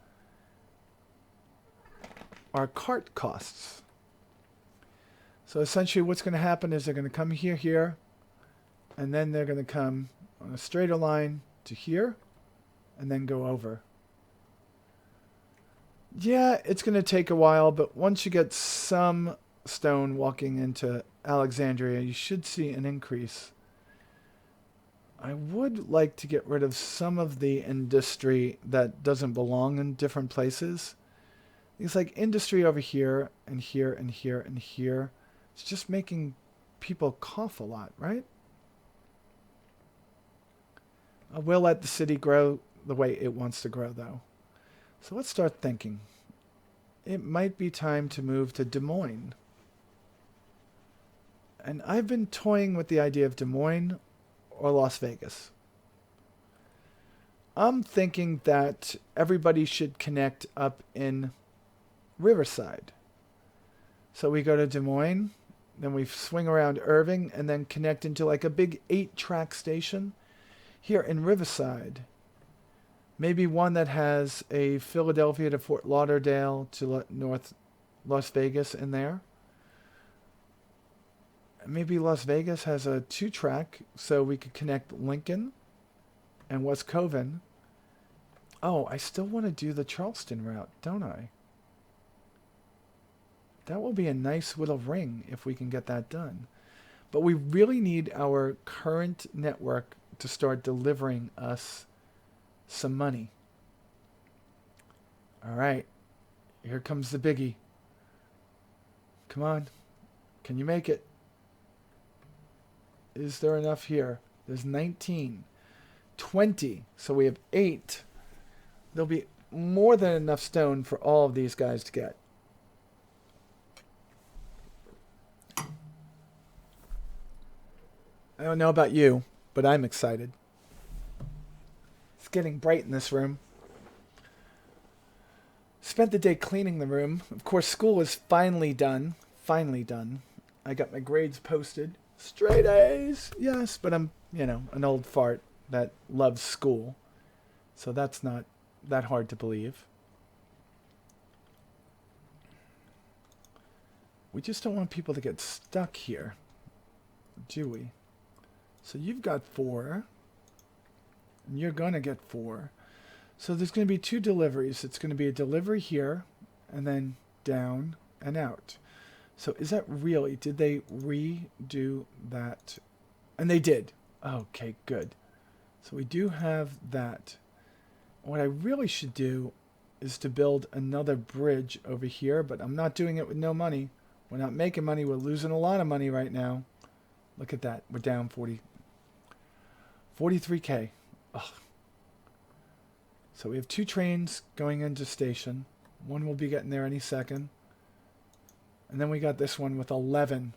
our cart costs. So essentially what's going to happen is they're going to come here, and then they're going to come on a straighter line to here, and then go over. Yeah, it's going to take a while, but once you get some stone walking into Alexandria, you should see an increase. I would like to get rid of some of the industry that doesn't belong in different places. It's like industry over here and here and here and here. It's just making people cough a lot, right? I will let the city grow the way it wants to grow, though. So let's start thinking. It might be time to move to Des Moines. And I've been toying with the idea of Des Moines or Las Vegas. I'm thinking that everybody should connect up in Riverside. So we go to Des Moines, then we swing around Irving, and then connect into like a big 8-track station here in Riverside. Maybe one that has a Philadelphia to Fort Lauderdale to North Las Vegas in there. Maybe Las Vegas has a 2-track, so we could connect Lincoln and West Coven. Oh, I still want to do the Charleston route, don't I? That will be a nice little ring if we can get that done. But we really need our current network to start delivering us some money. All right. Here comes the biggie. Come on. Can you make it? Is there enough here? There's 19. 20. So we have 8. There'll be more than enough stone for all of these guys to get. I don't know about you, but I'm excited. It's getting bright in this room. Spent the day cleaning the room. Of course, school is finally done. Finally done. I got my grades posted. Straight A's. Yes, but I'm, an old fart that loves school. So that's not that hard to believe. We just don't want people to get stuck here, do we? So you've got 4. And you're going to get 4. So there's going to be 2 deliveries. It's going to be a delivery here and then down and out. So is that really, did they redo that? And they did. Okay, good. So we do have that. What I really should do is to build another bridge over here, but I'm not doing it with no money. We're not making money. We're losing a lot of money right now. Look at that. We're down 43K. Ugh. So we have 2 trains going into station. One will be getting there any second. And then we got this one with 11.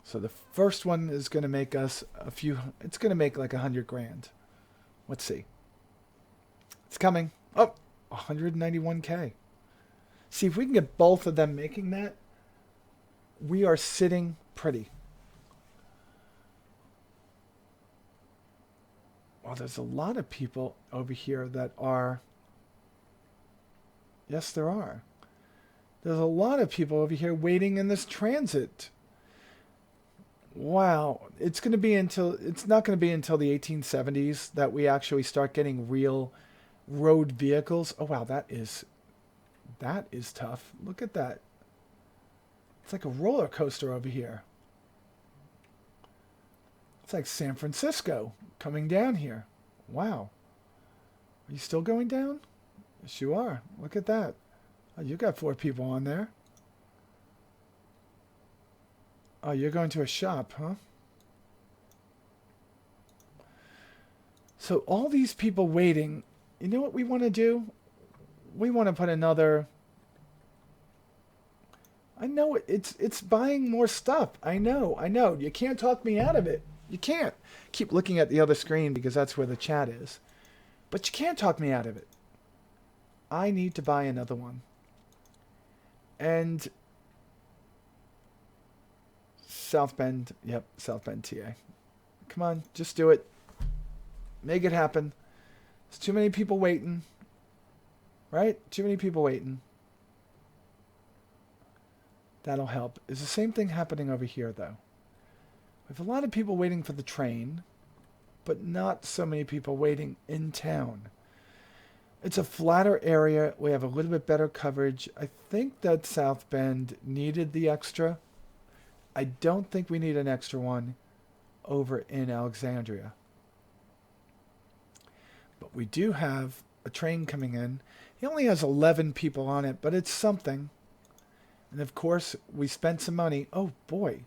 So the first one is going to make us it's going to make like 100 grand. Let's see. It's coming. Oh, 191K. See, if we can get both of them making that, we are sitting pretty. Well, there's a lot of people over here that are... Yes, there are. There's a lot of people over here waiting in this transit. Wow. It's not going to be until the 1870s that we actually start getting real road vehicles. Oh, wow. That is tough. Look at that. It's like a roller coaster over here. It's like San Francisco coming down here. Wow. Are you still going down? Yes, you are. Look at that. Oh, you got 4 people on there. Oh, you're going to a shop, huh? So all these people waiting, you know what we want to do? We want to put another... I know it's buying more stuff. I know. You can't talk me out of it. You can't. Keep looking at the other screen because that's where the chat is. But you can't talk me out of it. I need to buy another one. And South Bend. Yep, South Bend, TA. Come on, just do it. Make it happen. There's too many people waiting. Right? Too many people waiting. That'll help. Is the same thing happening over here, though? We have a lot of people waiting for the train, but not so many people waiting in town. It's a flatter area. We have a little bit better coverage. I think that South Bend needed the extra. I don't think we need an extra one over in Alexandria. But we do have a train coming in. He only has 11 people on it, but it's something. And of course, we spent some money. Oh boy.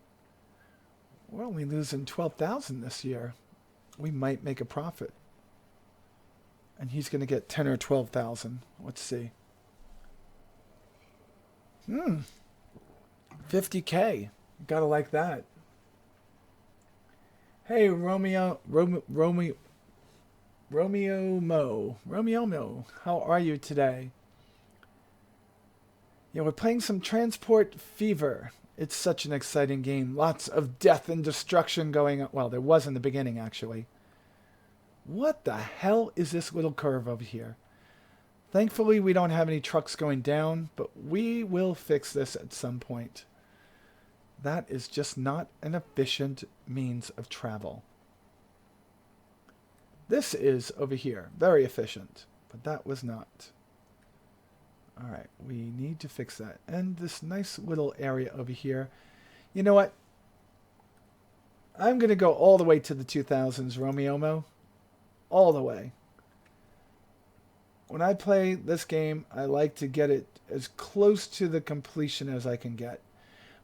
We're only losing 12,000 this year. We might make a profit. And he's going to get 10 or 12,000. Let's see. 50K. Gotta like that. Hey, Romeo Mo. How are you today? Yeah, we're playing some Transport Fever. It's such an exciting game. Lots of death and destruction going on. Well, there was in the beginning, actually. What the hell is this little curve over here? Thankfully, we don't have any trucks going down, but we will fix this at some point. That is just not an efficient means of travel. This is over here. Very efficient, but that was not. All right, we need to fix that. And this nice little area over here. You know what? I'm going to go all the way to the 2000s, Romeo. All the way. When I play this game, I like to get it as close to the completion as I can get.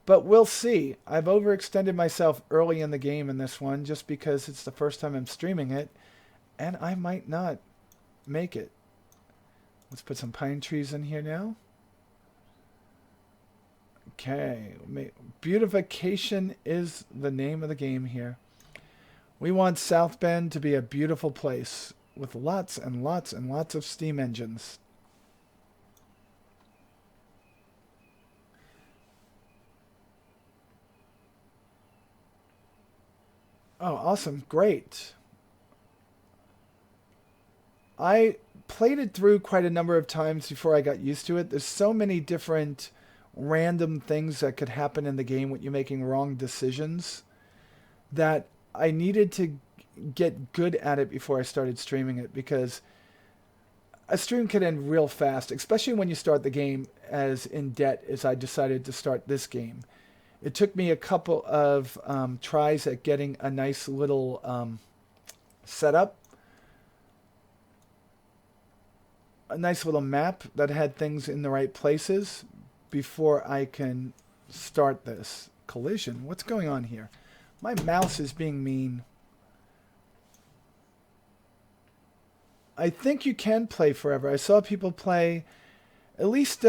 But we'll see. I've overextended myself early in the game in this one just because it's the first time I'm streaming it. And I might not make it. Let's put some pine trees in here now. Okay. Beautification is the name of the game here. We want South Bend to be a beautiful place with lots and lots and lots of steam engines. Oh, awesome. Great. I played it through quite a number of times before I got used to it. There's so many different random things that could happen in the game when you're making wrong decisions that I needed to get good at it before I started streaming it, because a stream can end real fast, especially when you start the game as in debt as I decided to start this game. It took me a couple of tries at getting a nice little setup. A nice little map that had things in the right places before I can start this. Collision? What's going on here? My mouse is being mean. I think you can play forever. I saw people play, at least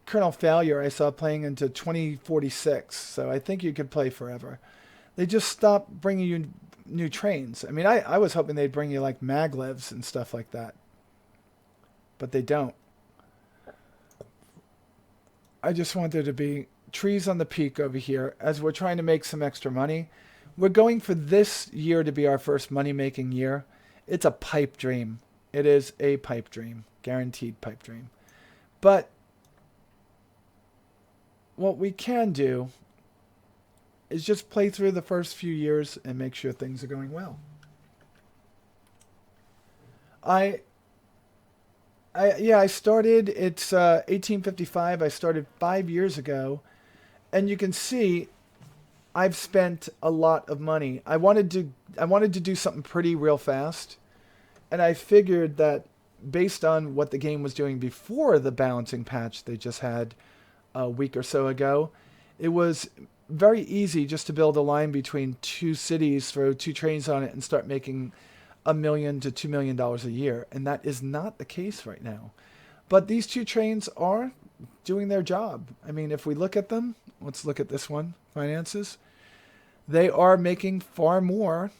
Colonel Failure I saw playing into 2046, so I think you could play forever. They just stopped bringing you new trains. I mean, I was hoping they'd bring you like maglevs and stuff like that. But they don't. I just want there to be trees on the peak over here as we're trying to make some extra money. We're going for this year to be our first money-making year. It's a pipe dream. It is a pipe dream. Guaranteed pipe dream. But what we can do is just play through the first few years and make sure things are going well. I started, it's 1855. I started 5 years ago. And you can see I've spent a lot of money. I wanted to do something pretty real fast. And I figured that based on what the game was doing before the balancing patch they just had a week or so ago, it was very easy just to build a line between two cities, throw two trains on it, and start making $1 million to $2 million a year. And that is not the case right now. But these two trains are doing their job. I mean, if we look at them, let's look at this one, finances. They are making far more.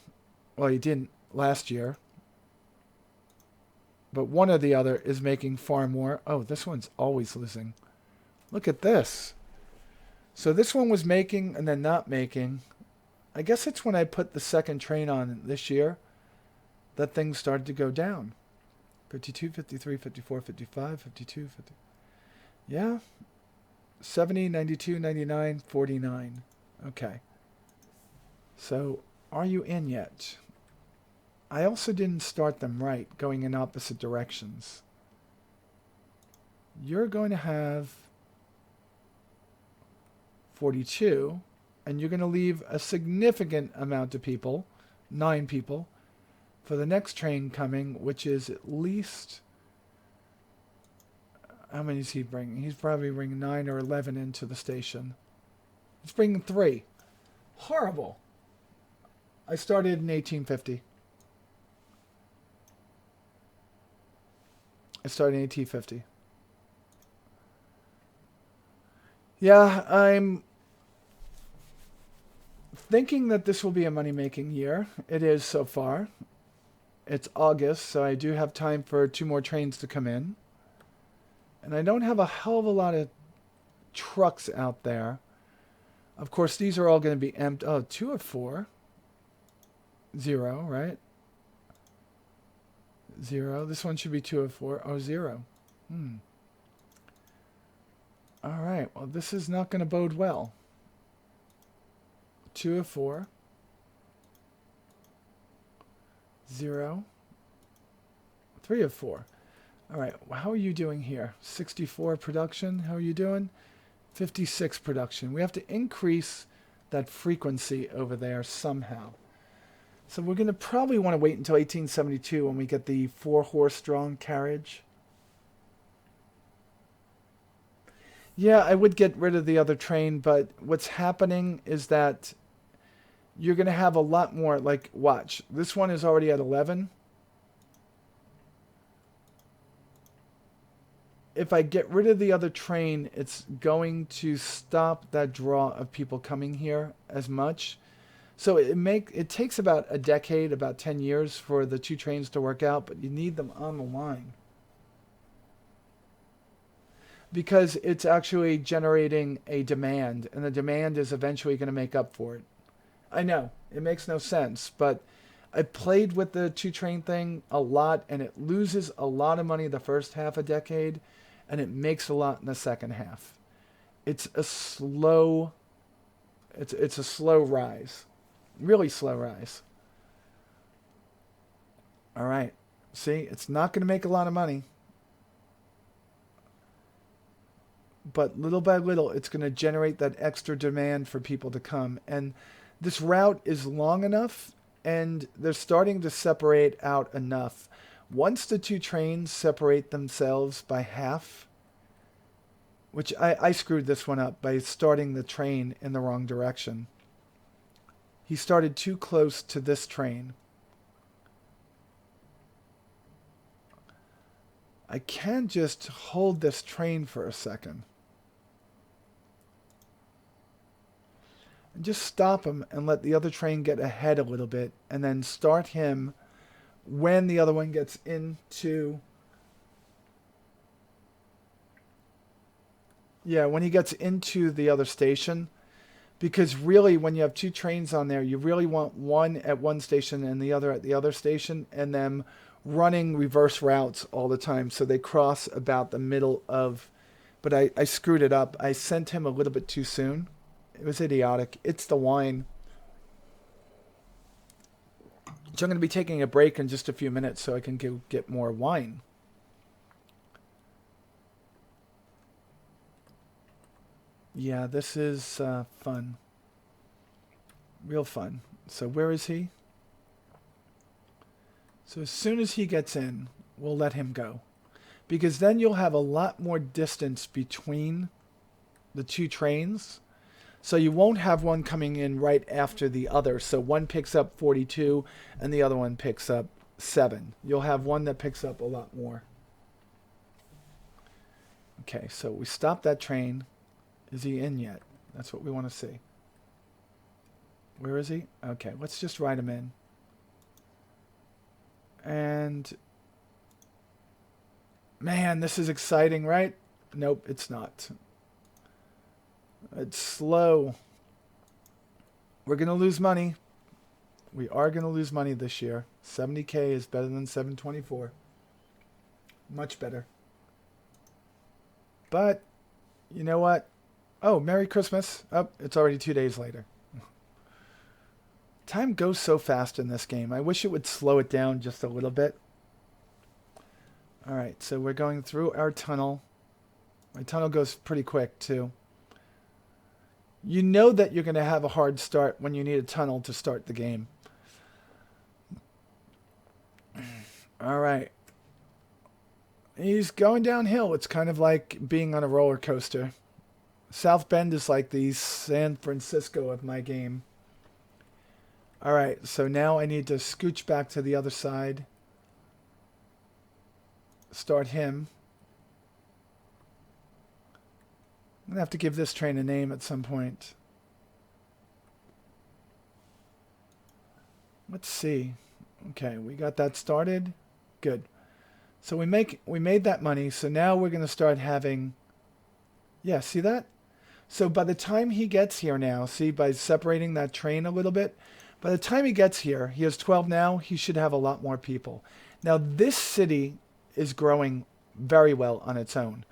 Well, you didn't last year. But one or the other is making far more. Oh, this one's always losing. Look at this. So this one was making and then not making. I guess it's when I put the second train on this year that things started to go down. 52, 53, 54, 55, 52, 50. Yeah. 70, 92, 99, 49. Okay. So, are you in yet? I also didn't start them right, going in opposite directions. You're going to have 42, and you're going to leave a significant amount of people, 9 people, for the next train coming, which is at least... How many is he bringing? He's probably bringing 9 or 11 into the station. He's bringing 3. Horrible. I started in 1850. I started in 1850. Yeah, I'm thinking that this will be a money-making year. It is so far. It's August, so I do have time for 2 more trains to come in. And I don't have a hell of a lot of trucks out there. Of course, these are all going to be empty. Oh, 2 of 4. 0, right? 0. This one should be 2 of 4. Oh, 0. All right. Well, this is not going to bode well. 2 of 4. 0. 3 of 4. All right. Well, how are you doing here? 64 production. How are you doing? 56 production. We have to increase that frequency over there somehow. So we're going to probably want to wait until 1872 when we get the 4-horse-strong carriage. Yeah, I would get rid of the other train, but what's happening is that you're going to have a lot more, like, watch. This one is already at 11. If I get rid of the other train, it's going to stop that draw of people coming here as much. So it takes about a decade, about 10 years for the 2 trains to work out, but you need them on the line. Because it's actually generating a demand, and the demand is eventually going to make up for it. I know, it makes no sense, but I played with the 2 train thing a lot, and it loses a lot of money the first half a decade, and it makes a lot in the second half. It's a slow rise. Really slow rise. All right. See, it's not going to make a lot of money. But little by little, it's going to generate that extra demand for people to come. And this route is long enough, and they're starting to separate out enough. Once the 2 trains separate themselves by half, which I screwed this one up by starting the train in the wrong direction. He started too close to this train. I can just hold this train for a second. And just stop him and let the other train get ahead a little bit, and then start him when the other one gets into... Yeah, when he gets into the other station. Because really, when you have 2 trains on there, you really want one at one station and the other at the other station, and them running reverse routes all the time, so they cross about the middle of... But I screwed it up. I sent him a little bit too soon. It was idiotic. It's the wine. So I'm going to be taking a break in just a few minutes so I can get more wine. Yeah, this is fun. Real fun. So where is he? So as soon as he gets in, we'll let him go. Because then you'll have a lot more distance between the 2 trains. So you won't have one coming in right after the other. So one picks up 42 and the other one picks up 7. You'll have one that picks up a lot more. Okay, so we stopped that train. Is he in yet? That's what we want to see. Where is he? Okay, let's just ride him in. And... Man, this is exciting, right? Nope, it's not. It's slow. We're going to lose money. We are going to lose money this year. 70K is better than 724. Much better. But, you know what? Oh, Merry Christmas. Oh, it's already 2 days later. Time goes so fast in this game. I wish it would slow it down just a little bit. Alright, so we're going through our tunnel. My tunnel goes pretty quick, too. You know that you're going to have a hard start when you need a tunnel to start the game. Alright. He's going downhill. It's kind of like being on a roller coaster. South Bend is like the San Francisco of my game. Alright, so now I need to scooch back to the other side. Start him. I'm going to have to give this train a name at some point. Let's see. Okay, we got that started. Good. So we made that money. So now we're going to start having... Yeah, see that? So by the time he gets here now, see, by separating that train a little bit, by the time he gets here, he has 12 now, he should have a lot more people. Now this city is growing very well on its own.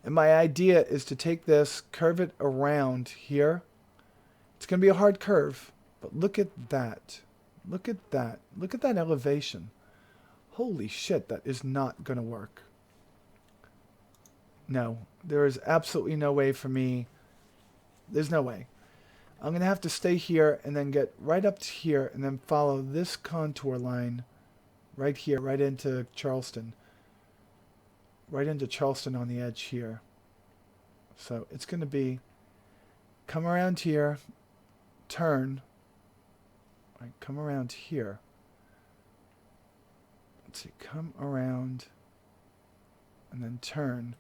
And my idea is to take this, curve it around here. It's going to be a hard curve, but look at that. Look at that. Look at that elevation. Holy shit, that is not going to work. No, there is absolutely no way for me. There's no way. I'm going to have to stay here and then get right up to here and then follow this contour line right here, right into Charleston. Right into Charleston on the edge here. So it's going to be come around here, turn, right, come around here. Let's see, come around and then turn.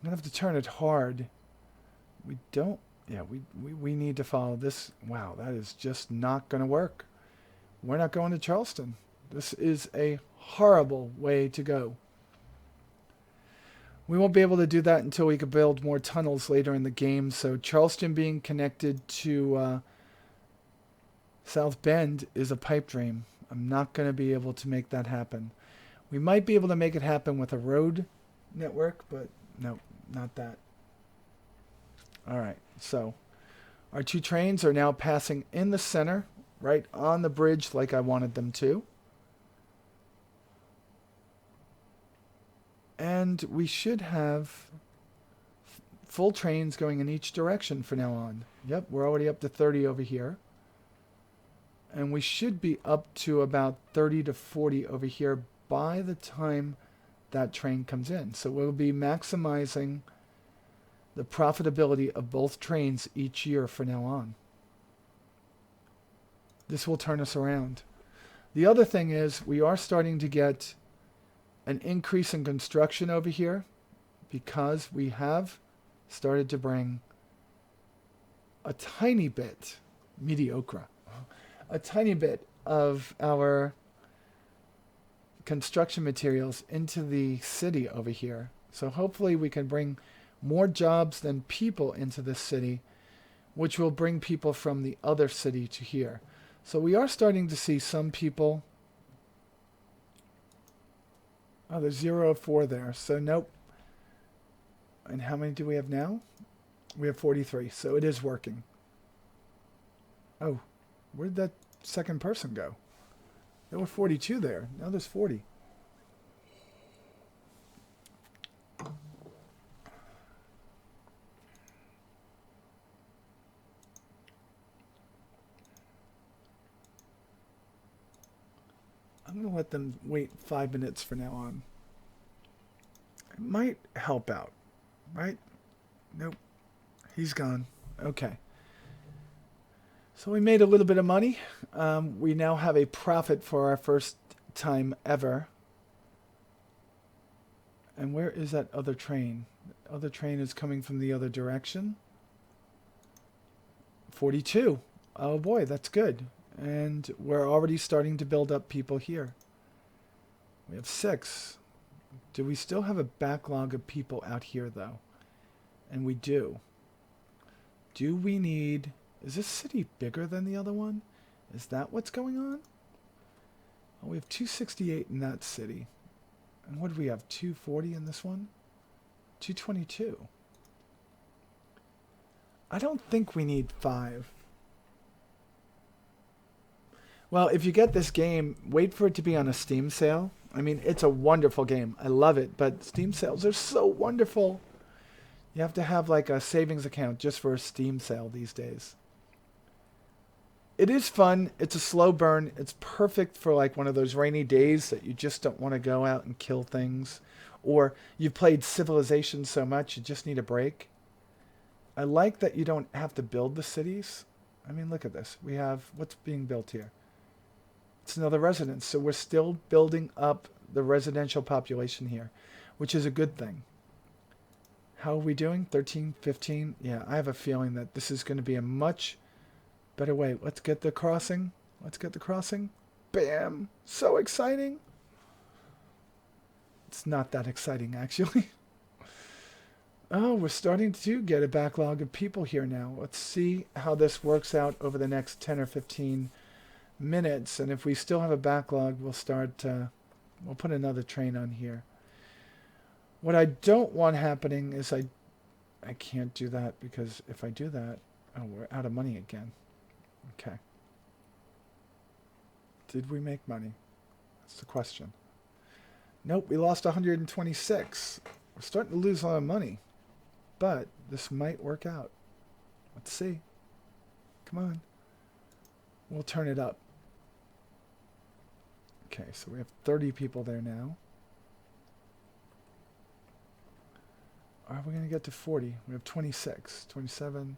I'm going to have to turn it hard. We don't, yeah, we need to follow this. Wow, that is just not going to work. We're not going to Charleston. This is a horrible way to go. We won't be able to do that until we can build more tunnels later in the game. So Charleston being connected to South Bend is a pipe dream. I'm not going to be able to make that happen. We might be able to make it happen with a road network, but no, not that. All right, so our two trains are now passing in the center, right on the bridge like I wanted them to. And we should have full trains going in each direction from now on. Yep, we're already up to 30 over here. And we should be up to about 30 to 40 over here by the time that train comes in. So we'll be maximizing the profitability of both trains each year from now on. This will turn us around. The other thing is we are starting to get an increase in construction over here because we have started to bring a tiny bit, mediocre, a tiny bit of our construction materials into the city over here. So hopefully we can bring more jobs than people into this city, which will bring people from the other city to here. So we are starting to see some people. Oh, there's 0 of 4 there. So nope. And how many do we have now? We have 43. So it is working. Oh, where did that second person go? There were 42 there. Now there's 40. I'm going to let them wait 5 minutes from now on. It might help out, right? Nope. He's gone. Okay. So we made a little bit of money. We now have a profit for our first time ever. And where is that other train? The other train is coming from the other direction. 42. Oh boy, that's good. And we're already starting to build up people here. We have 6. Do we still have a backlog of people out here, though? And we do. Do we need Is this city bigger than the other one? Is that what's going on? Oh, we have 268 in that city. And what do we have? 240 in this one? 222. I don't think we need 5. Well, if you get this game, wait for it to be on a Steam sale. I mean, it's a wonderful game. I love it, but Steam sales are so wonderful. You have to have like a savings account just for a Steam sale these days. It is fun. It's a slow burn. It's perfect for like one of those rainy days that you just don't want to go out and kill things. Or you've played Civilization so much, you just need a break. I like that you don't have to build the cities. I mean, look at this. We have, what's being built here? It's another residence. So we're still building up the residential population here, which is a good thing. How are we doing? 13, 15? Yeah, I have a feeling that this is going to be a much better way. Let's get the crossing. Let's get the crossing. Bam! So exciting. It's not that exciting, actually. Oh, we're starting to get a backlog of people here now. Let's see how this works out over the next 10 or 15 minutes. And if we still have a backlog, we'll start, we'll put another train on here. What I don't want happening is I can't do that, because if I do that, oh, we're out of money again. Okay. Did we make money? That's the question. Nope, we lost 126. We're starting to lose a lot of money. But this might work out. Let's see. Come on. We'll turn it up. Okay, so we have 30 people there now. Are we going to get to 40? We have 26, 27.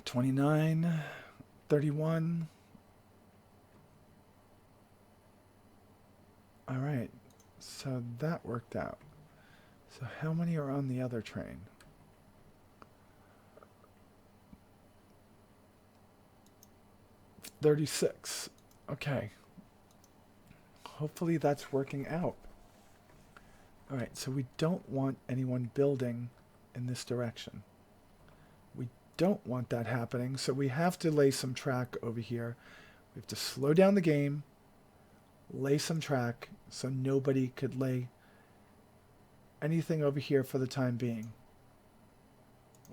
$29, $31. All right, so that worked out. So how many are on the other train? $36. Okay. Hopefully that's working out. All right, so we don't want anyone building in this direction. We don't want that happening, so we have to lay some track over here. We have to slow down the game, lay some track, so nobody could lay anything over here for the time being.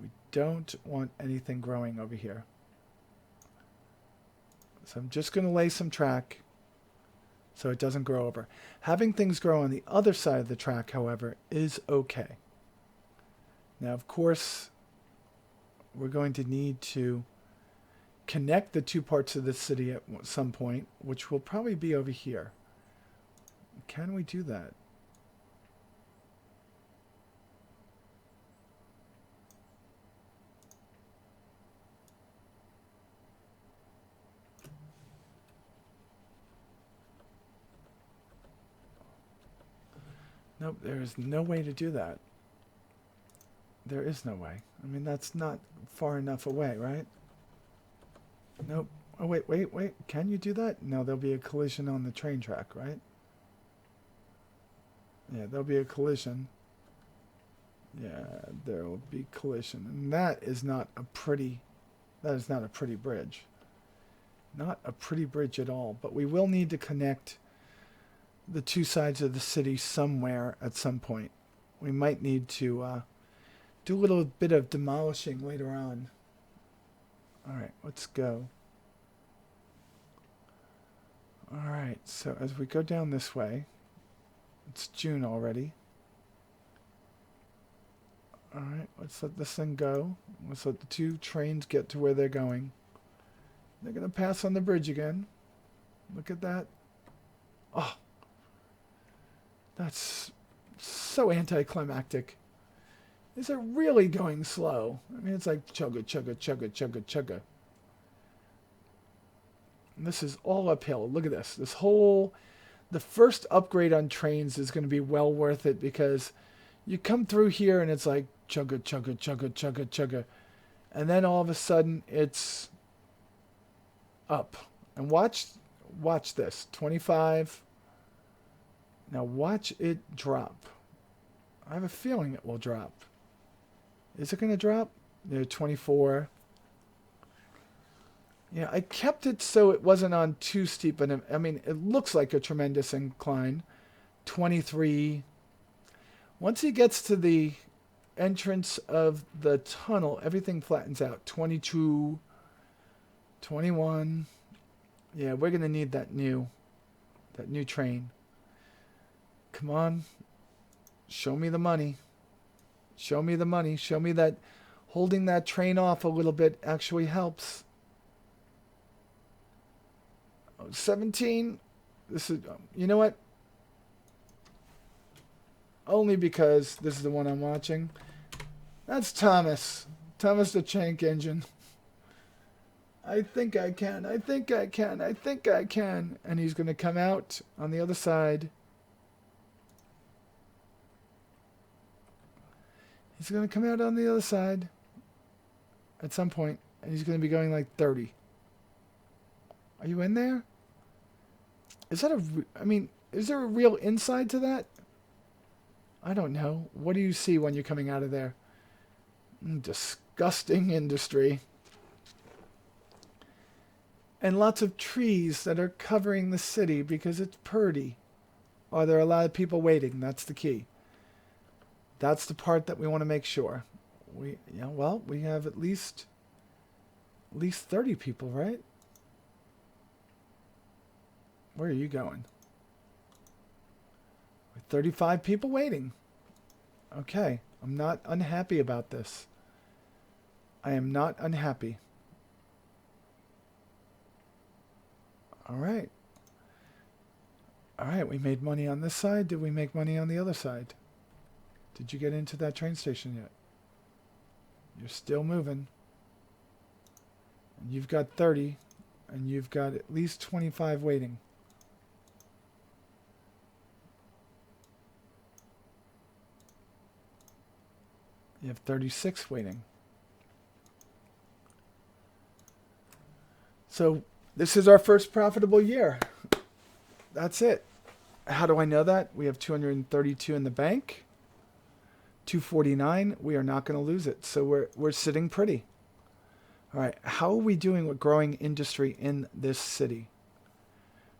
We don't want anything growing over here. So I'm just going to lay some track so it doesn't grow over. Having things grow on the other side of the track, however, is okay. Now, of course, we're going to need to connect the two parts of the city at some point, which will probably be over here. Can we do that? Nope, there is no way to do that. There is no way. I mean, that's not far enough away, right? Nope. Oh, wait. Can you do that? No, there'll be a collision on the train track, right? Yeah, there'll be a collision. Yeah, there will be collision. And that is not a pretty bridge. Not a pretty bridge at all. But we will need to connect the two sides of the city somewhere at some point. We might need to do a little bit of demolishing later on. All right, let's go. All right, so as we go down this way, it's June already. All right, let's let this thing go. Let's let the two trains get to where they're going. They're going to pass on the bridge again. Look at that. Oh, that's so anticlimactic. Is it really going slow? I mean, it's like chugga, chugga, chugga, chugga, chugga. And this is all uphill. Look at this. The first upgrade on trains is going to be well worth it, because you come through here and it's like chugga, chugga, chugga, chugga, chugga. And then all of a sudden it's up. And watch this. 25. Now watch it drop. I have a feeling it will drop. Is it going to drop? There, 24. Yeah, I kept it so it wasn't on too steep. I mean, it looks like a tremendous incline. 23. Once he gets to the entrance of the tunnel, everything flattens out. 22. 21. Yeah, we're going to need that new train. Come on. Show me the money. Show me the money. Show me that holding that train off a little bit actually helps. 17. This is, you know what? Only because this is the one I'm watching. That's Thomas. Thomas the Tank Engine. I think I can. I think I can. I think I can. And he's going to come out on the other side. He's going to come out on the other side at some point. And he's going to be going like 30. Are you in there? Is that I mean, is there a real inside to that? I don't know. What do you see when you're coming out of there? Disgusting industry. And lots of trees that are covering the city because it's pretty. Are there a lot of people waiting? That's the key. That's the part that we want to make sure. We have at least 30 people, right? Where are you going? 35 people waiting. Okay, I'm not unhappy about this. I am not unhappy. All right. All right, we made money on this side. Did we make money on the other side? Did you get into that train station yet? You're still moving. And you've got 30, and you've got at least 25 waiting. You have 36 waiting. So this is our first profitable year. That's it. How do I know that? We have 232 in the bank. 249. We are not going to lose it. So we're sitting pretty. All right. How are we doing with growing industry in this city?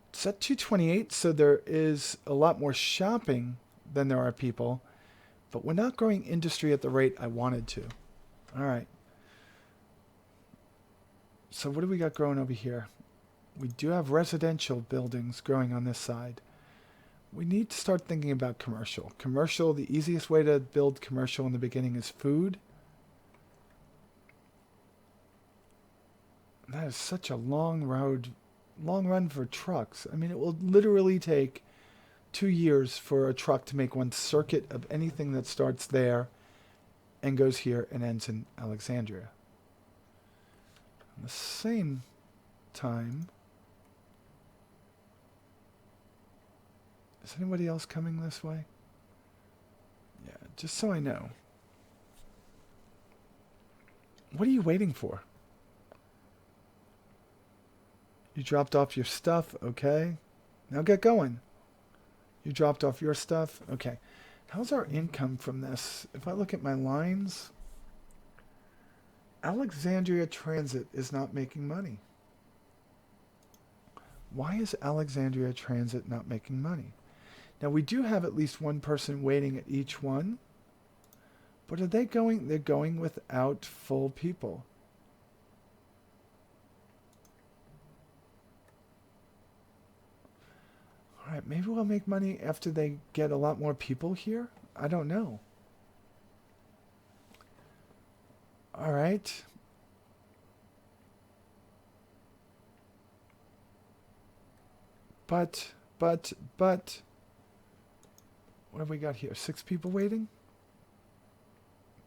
It's at 228. So there is a lot more shopping than there are people. But we're not growing industry at the rate I wanted to. All right. So what do we got growing over here? We do have residential buildings growing on this side. We need to start thinking about commercial. Commercial, the easiest way to build commercial in the beginning is food. That is such a long run for trucks. I mean, it will literally take 2 years for a truck to make one circuit of anything that starts there and goes here and ends in Alexandria. At the same time, is anybody else coming this way? Yeah, just so I know. What are you waiting for? You dropped off your stuff, okay. Now get going. You dropped off your stuff, okay. How's our income from this? If I look at my lines, Alexandria Transit is not making money. Why is Alexandria Transit not making money? Now we do have at least one person waiting at each one. But are they going? They're going without full people. All right, maybe we'll make money after they get a lot more people here. I don't know. All right. But, what have we got here? 6 people waiting?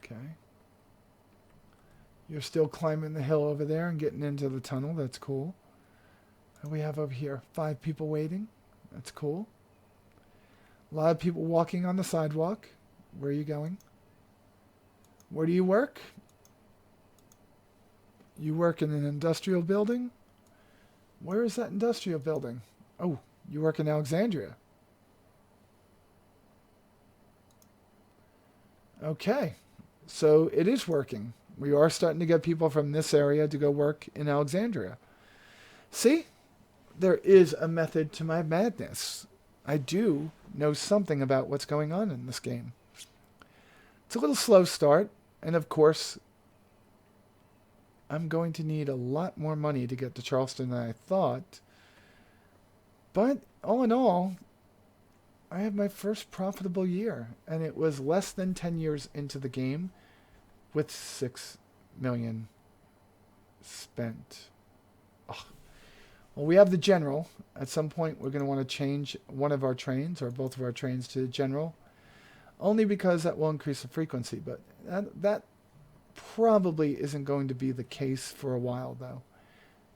Okay. You're still climbing the hill over there and getting into the tunnel. That's cool. What do we have over here? 5 people waiting. That's cool. A lot of people walking on the sidewalk. Where are you going? Where do you work? You work in an industrial building? Where is that industrial building? Oh, you work in Alexandria. Okay. So it is working. We are starting to get people from this area to go work in Alexandria. See? There is a method to my madness. I do know something about what's going on in this game. It's a little slow start, and of course, I'm going to need a lot more money to get to Charleston than I thought. But all in all, I had my first profitable year, and it was less than 10 years into the game with 6 million spent. Ugh. Well, we have the General. At some point, we're going to want to change one of our trains or both of our trains to General, only because that will increase the frequency. But that probably isn't going to be the case for a while, though.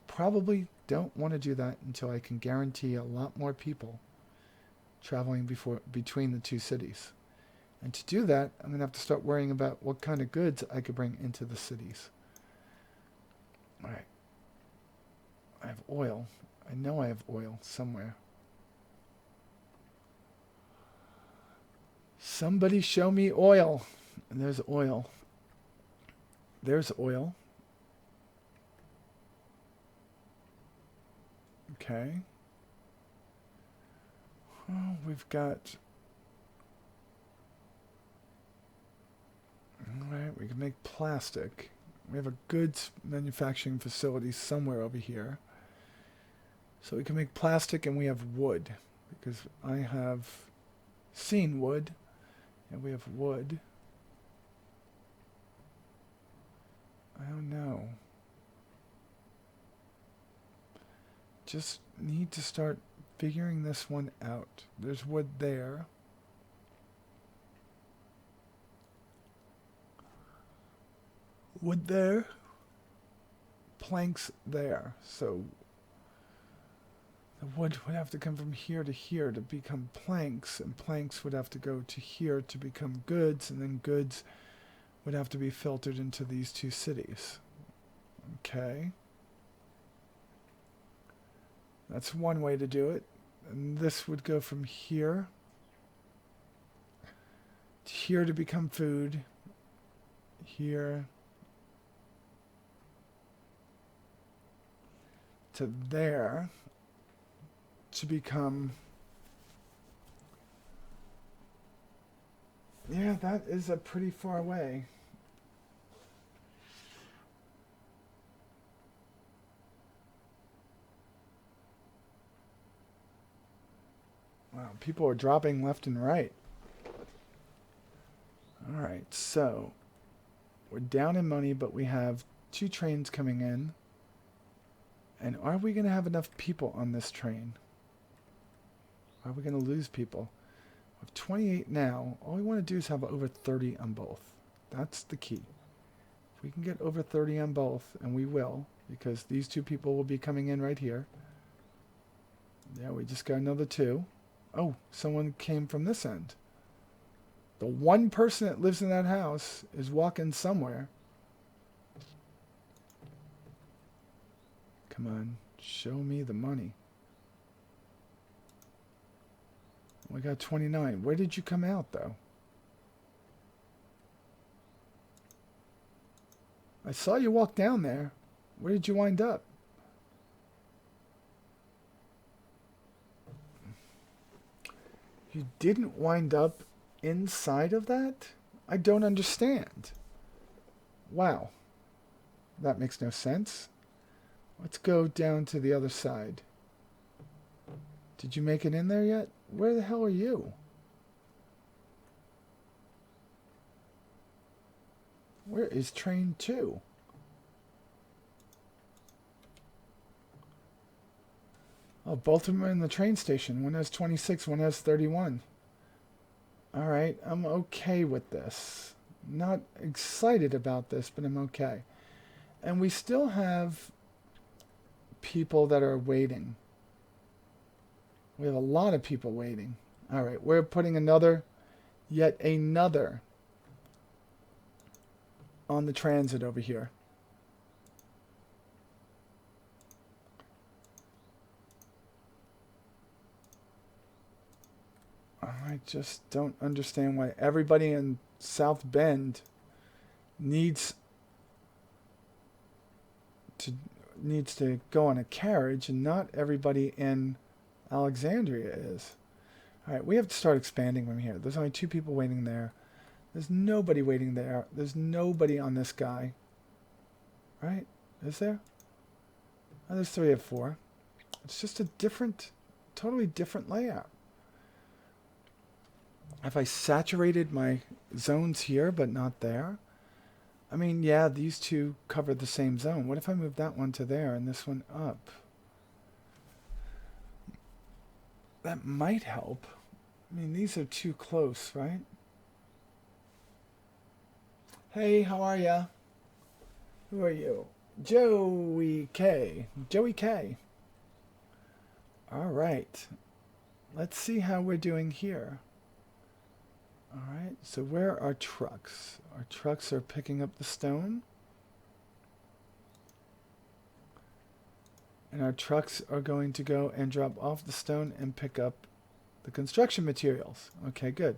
Probably don't want to do that until I can guarantee a lot more people traveling between the two cities. And to do that, I'm going to have to start worrying about what kind of goods I could bring into the cities. All right. I have oil. I know I have oil somewhere. Somebody show me oil. And there's oil. There's oil. Okay. Oh, we've got... Alright, we can make plastic. We have a goods manufacturing facility somewhere over here. So we can make plastic, and we have wood. Because I have seen wood. And we have wood. I don't know. Just need to start figuring this one out. There's wood there. Wood there. Planks there. So the wood would have to come from here to become planks, and planks would have to go to here to become goods, and then goods would have to be filtered into these two cities. Okay. That's one way to do it. And this would go from here to here to become food. Here to there to become... Yeah, that is a pretty far way. Wow, people are dropping left and right. Alright, so we're down in money, but we have 2 trains coming in. And are we going to have enough people on this train? Are we going to lose people? We have 28 now. All we want to do is have over 30 on both. That's the key. If we can get over 30 on both, and we will, because these 2 people will be coming in right here. Yeah, we just got another 2. Oh, someone came from this end. The one person that lives in that house is walking somewhere. Come on, show me the money. We got 29. Where did you come out, though? I saw you walk down there. Where did you wind up? You didn't wind up inside of that? I don't understand. Wow. That makes no sense. Let's go down to the other side. Did you make it in there yet? Where the hell are you? Where is train 2? Oh, both of them are in the train station. One has 26, one has 31. Alright, I'm okay with this. Not excited about this, but I'm okay. And we still have people that are waiting. We have a lot of people waiting. Alright, we're putting yet another on the transit over here. I just don't understand why everybody in South Bend needs to go on a carriage, and not everybody in Alexandria is. All right, we have to start expanding from here. There's only 2 people waiting there. There's nobody waiting there. There's nobody on this guy. Right? Is there? Oh, there's 3 of 4. It's just a totally different layout. Have I saturated my zones here but not there? I mean, yeah, these 2 cover the same zone. What if I move that one to there and this one up? That might help. I mean, these are too close, right? Hey, how are ya? Who are you? Joey K. Joey K. All right. Let's see how we're doing here. All right, so where are our trucks? Our trucks are picking up the stone. And our trucks are going to go and drop off the stone and pick up the construction materials. Okay, good.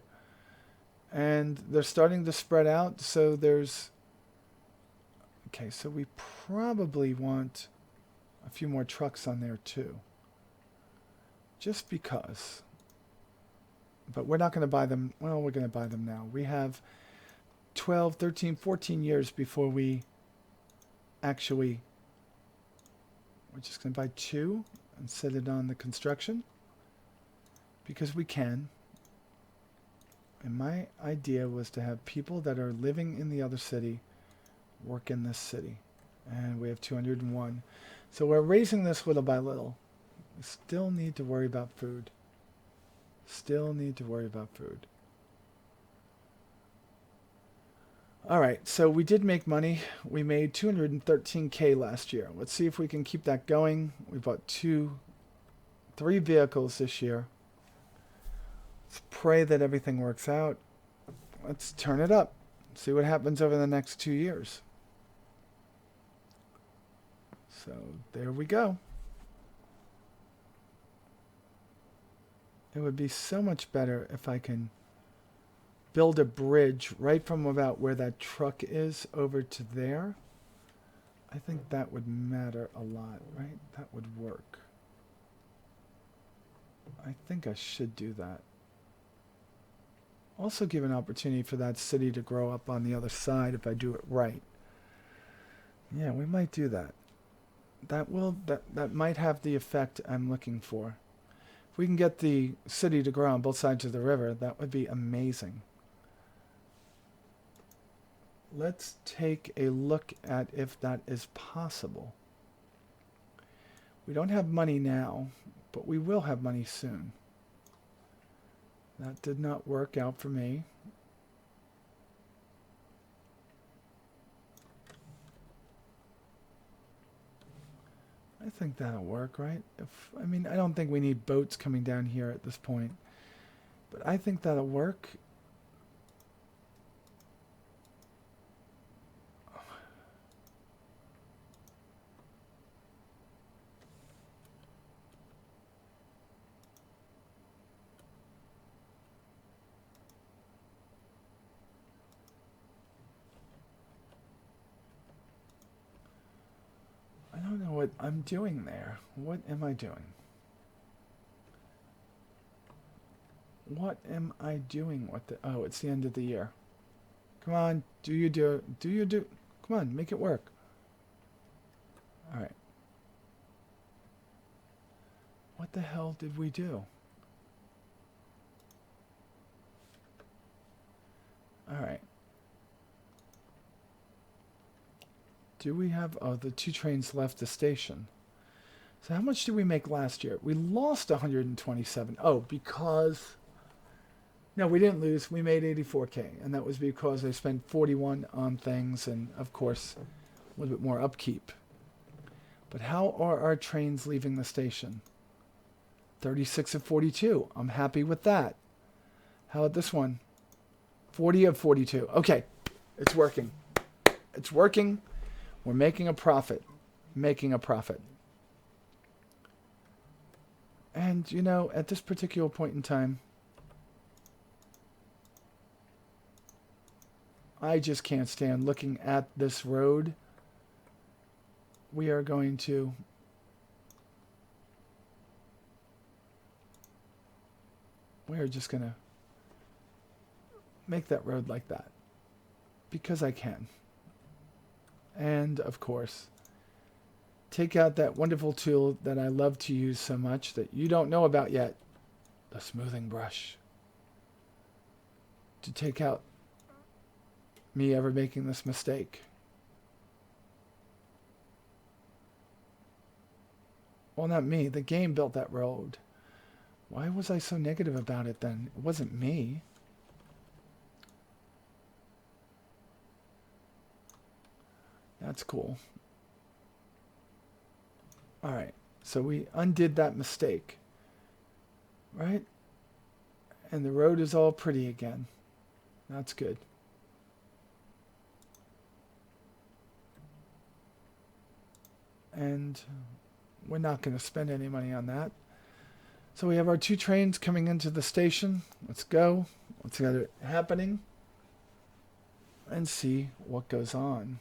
And they're starting to spread out, so there's... Okay, so we probably want a few more trucks on there too. Just because. But we're not going to buy them. Well, we're going to buy them now. We have 12, 13, 14 years before we actually... We're just going to buy 2 and set it on the construction. Because we can. And my idea was to have people that are living in the other city work in this city. And we have 201. So we're raising this little by little. We still need to worry about food. Still need to worry about food. Alright, so we did make money. We made 213K last year. Let's see if we can keep that going. We bought 3 vehicles this year. Let's pray that everything works out. Let's turn it up. See what happens over the next 2 years. So there we go. It would be so much better if I can build a bridge right from about where that truck is over to there. I think that would matter a lot, right? That would work. I think I should do that. Also give an opportunity for that city to grow up on the other side if I do it right. Yeah, we might do that. That might have the effect I'm looking for. If we can get the city to grow on both sides of the river, that would be amazing. Let's take a look at if that is possible. We don't have money now, but we will have money soon. That did not work out for me. I think that'll work, right? I mean, I don't think we need boats coming down here at this point. But I think that'll work. I don't know what I'm doing there. What am I doing? What am I doing with the... Oh, it's the end of the year. Come on, do. Come on, make it work. All right. What the hell did we do? All right. Do we have... Oh, the 2 trains left the station. So how much did we make last year? We lost 127. Oh, because... No, we didn't lose. We made 84K. And that was because I spent 41 on things and, of course, a little bit more upkeep. But how are our trains leaving the station? 36 of 42. I'm happy with that. How about this one? 40 of 42. Okay, it's working. It's working. We're making a profit. Making a profit. And, you know, at this particular point in time, I just can't stand looking at this road. We are going to we're just going to make that road like that because I can. And of course, take out that wonderful tool that I love to use so much that you don't know about yet, the smoothing brush, to take out me ever making this mistake. Well, not me. The game built that road. Why was I so negative about it then? It wasn't me. That's cool. All right. So we undid that mistake. Right? And the road is all pretty again. That's good. And we're not going to spend any money on that. So we have our 2 trains coming into the station. Let's go. Let's get it happening. And see what goes on.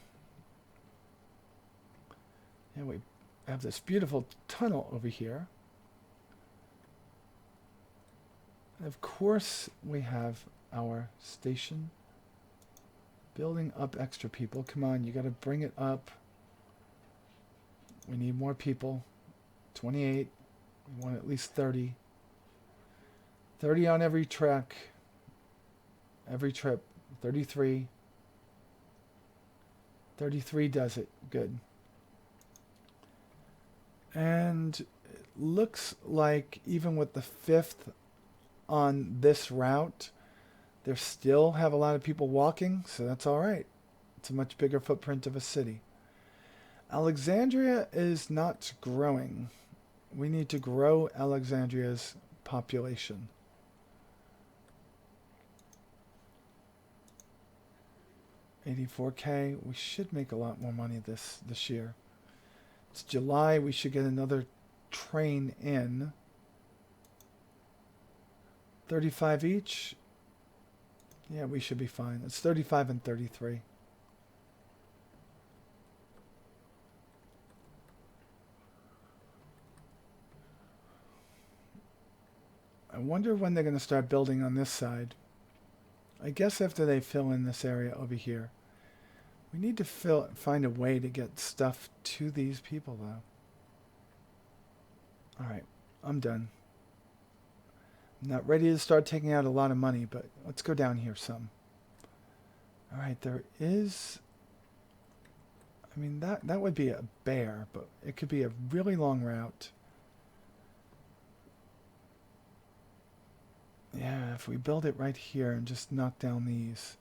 And we have this beautiful tunnel over here. And of course, we have our station. Building up extra people. Come on, you got to bring it up. We need more people. 28. We want at least 30. 30 on every track. Every trip. 33. 33 does it. Good. And it looks like even with the 5th on this route, they still have a lot of people walking, so that's all right. It's a much bigger footprint of a city. Alexandria is not growing. We need to grow Alexandria's population. $84K. We should make a lot more money this year. It's July. We should get another train in. 35 each. Yeah, we should be fine. It's 35 and 33. I wonder when they're going to start building on this side. I guess after they fill in this area over here. We need to find a way to get stuff to these people, though. Alright, I'm done. I'm not ready to start taking out a lot of money, but let's go down here some. Alright, there is... I mean, that would be a bear, but it could be a really long route. Yeah, if we build it right here and just knock down these,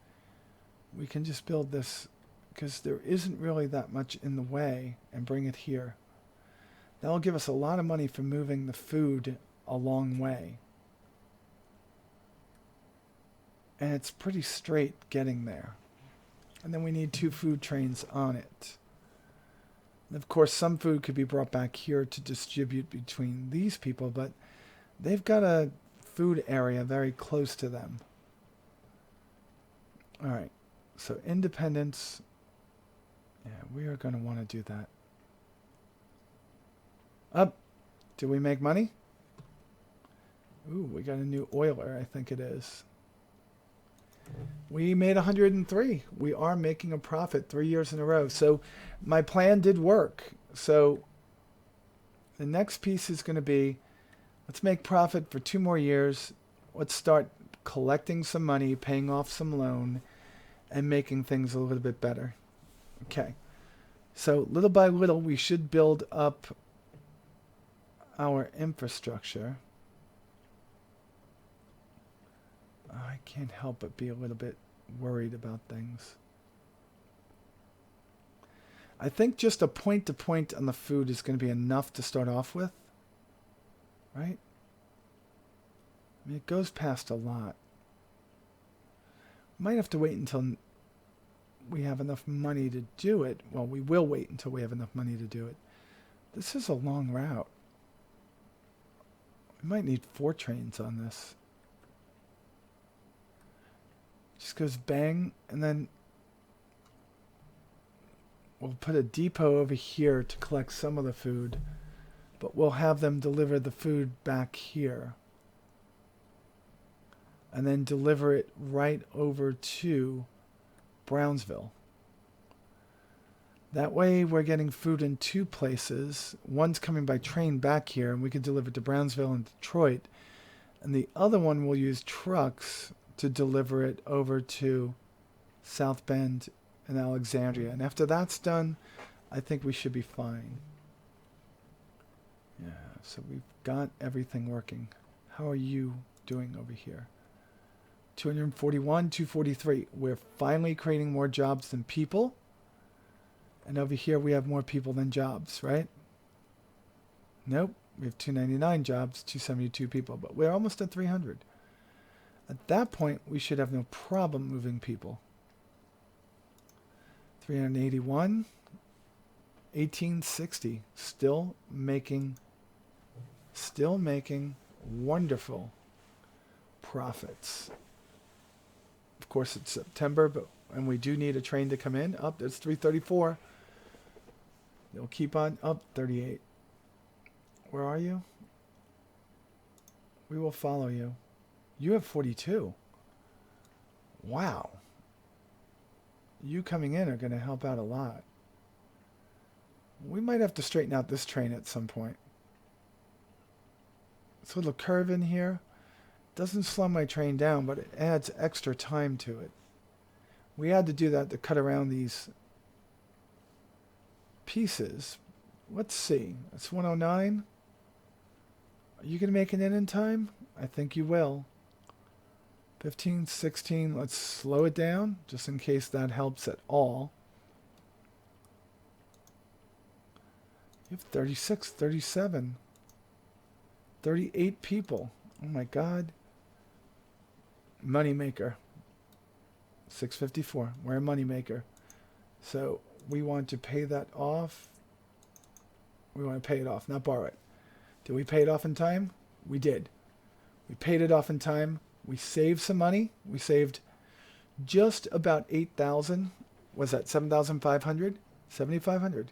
we can just build this, because there isn't really that much in the way, and bring it here. That'll give us a lot of money for moving the food a long way. And it's pretty straight getting there. And then we need 2 food trains on it. And of course, some food could be brought back here to distribute between these people, but they've got a food area very close to them. Alright, so independence. Yeah, we are going to want to do that. Up. Do we make money? Ooh, we got a new oiler, I think it is. We made 103. We are making a profit 3 years in a row. So my plan did work. So the next piece is going to be, let's make profit for 2 more years. Let's start collecting some money, paying off some loan, and making things a little bit better. Okay. So little by little, we should build up our infrastructure. I can't help but be a little bit worried about things. I think just a point-to-point on the food is going to be enough to start off with. Right? I mean, it goes past a lot. Might have to wait until we have enough money to do it. Well, we will wait until we have enough money to do it. This is a long route. We might need 4 trains on this. Just goes bang, and then We'll put a depot over here to collect some of the food, but we'll have them deliver the food back here. And then deliver it right over to Brownsville. That way we're getting food in two places. One's coming by train back here, and we can deliver it to Brownsville and Detroit. And the other one will use trucks to deliver it over to South Bend and Alexandria. And after that's done, I think we should be fine. Yeah, so we've got everything working. How are you doing over here? 241, 243. We're finally creating more jobs than people. And over here we have more people than jobs, right? Nope. We have 299 jobs, 272 people, but we're almost at 300. At that point, we should have no problem moving people. 381, 1860. Still making wonderful profits. Of course, it's September, and we do need a train to come in. Up, there's 334. It'll keep on up, 38. Where are you? We will follow you. You have 42. Wow. You coming in are going to help out a lot. We might have to straighten out this train at some point. This little curve in here doesn't slow my train down, but it adds extra time to it. We had to do that to cut around these pieces. Let's see. That's 109. Are you going to make it in time? I think you will. 15, 16. Let's slow it down just in case that helps at all. You have 36, 37, 38 people. Oh my God. Moneymaker. 654. We're a moneymaker. So we want to pay that off. We want to pay it off, not borrow it. Did we pay it off in time? We did. We paid it off in time. We saved some money. We saved just about 8,000. Was that 7,500? 7,500.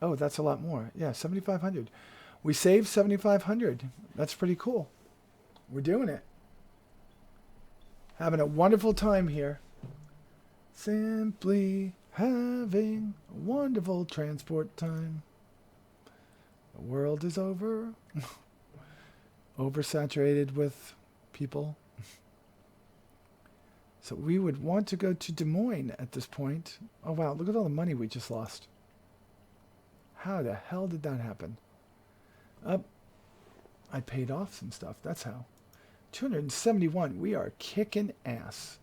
Oh, that's a lot more. Yeah, 7,500. We saved 7,500. That's pretty cool. We're doing it. Having a wonderful time here. Simply having a wonderful transport time. The world is over. Oversaturated with people. So we would want to go to Des Moines at this point. Oh wow, look at all the money we just lost. How the hell did that happen? I paid off some stuff. That's how. 271. We are kicking ass.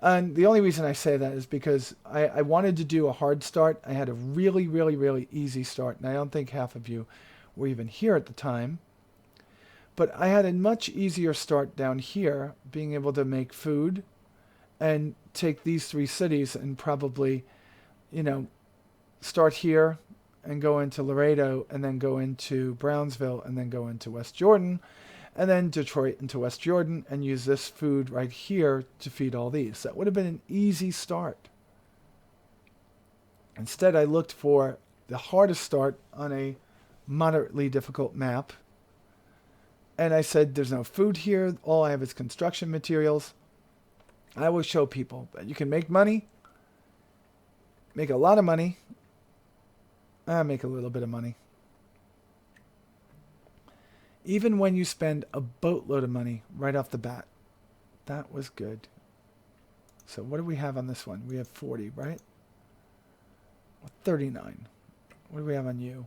And the only reason I say that is because I wanted to do a hard start. I had a really, really, really easy start. And I don't think half of you were even here at the time. But I had a much easier start down here, being able to make food and take these three cities and probably, start here and go into Laredo and then go into Brownsville and then go into West Jordan and then Detroit into West Jordan and use this food right here to feed all these. That would have been an easy start. Instead, I looked for the hardest start on a moderately difficult map. And I said, there's no food here. All I have is construction materials. I will show people that you can make money, make a lot of money, make a little bit of money. Even when you spend a boatload of money right off the bat. That was good. So what do we have on this one? We have 40, right? 39. What do we have on you?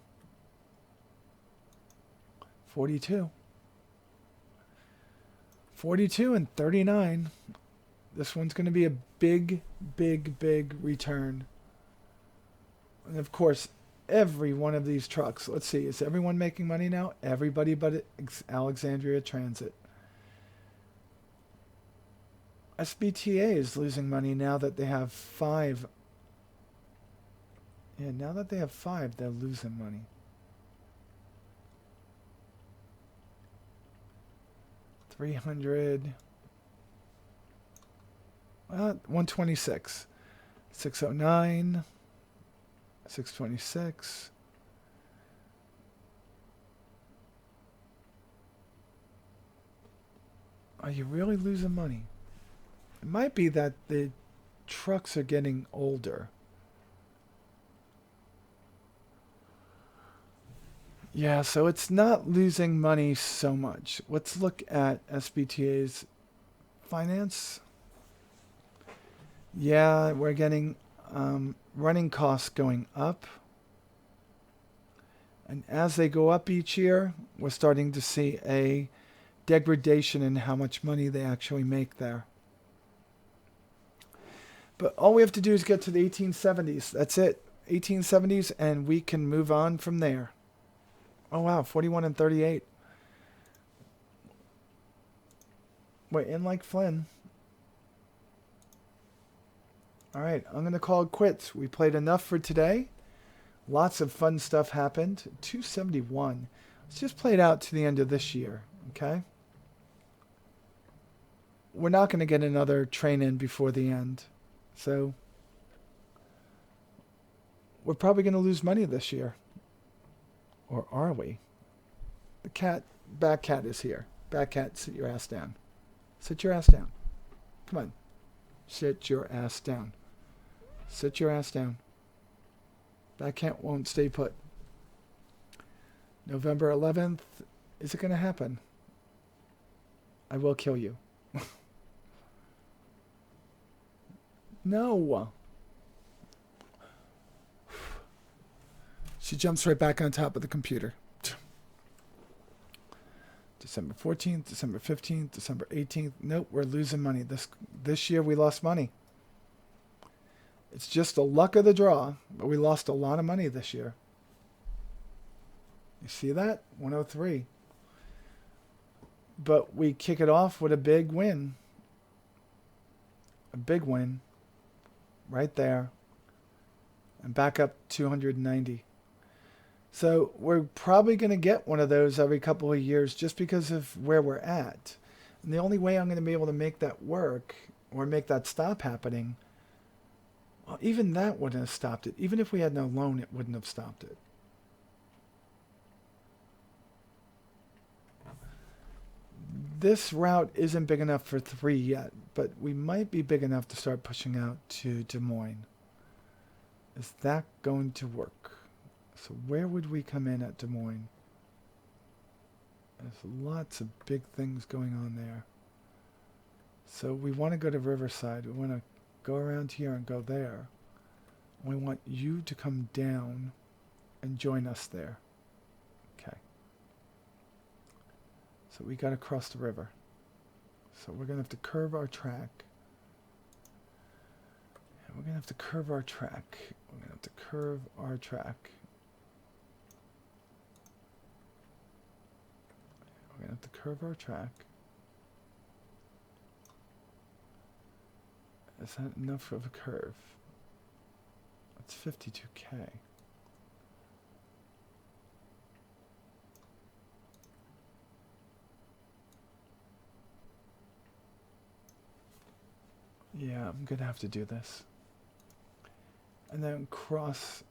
42. 42 and 39. This one's going to be a big, big, big return. And of course, every one of these trucks. Let's see. Is everyone making money now? Everybody but Alexandria Transit. SBTA is losing money now that they have 5. Yeah, now that they have 5, they're losing money. $300. 126. 609. 626. Are you really losing money? It might be that the trucks are getting older. Yeah, so it's not losing money so much. Let's look at SBTA's finance. Yeah, we're getting running costs going up. And as they go up each year, we're starting to see a degradation in how much money they actually make there. But all we have to do is get to the 1870s. That's it. 1870s, and we can move on from there. Oh, wow. 41 and 38. We're in like Flynn. All right. I'm going to call it quits. We played enough for today. Lots of fun stuff happened. 271. Let's just play it out to the end of this year. Okay? We're not going to get another train in before the end. So we're probably going to lose money this year. Or are we? The back cat is here. Back cat, sit your ass down. Sit your ass down. Come on. Sit your ass down. Sit your ass down. Back cat won't stay put. November 11th. Is it going to happen? I will kill you. No. She jumps right back on top of the computer. December 14th, December 15th, December 18th. Nope, we're losing money. This year we lost money. It's just the luck of the draw, but we lost a lot of money this year. You see that? 103. But we kick it off with a big win. A big win. Right there. And back up 290. So we're probably going to get one of those every couple of years just because of where we're at. And the only way I'm going to be able to make that work or make that stop happening, well, even that wouldn't have stopped it. Even if we had no loan, it wouldn't have stopped it. This route isn't big enough for 3 yet, but we might be big enough to start pushing out to Des Moines. Is that going to work? So where would we come in at Des Moines? There's lots of big things going on there. So we want to go to Riverside. We want to go around here and go there. We want you to come down and join us there. Okay. So we got to cross the river. So we're going to have to curve our track. And we're going to have to curve our track. We're going to have to curve our track. We're going to have to curve our track. Is that enough of a curve? That's 52K. Yeah, I'm going to have to do this. And then cross.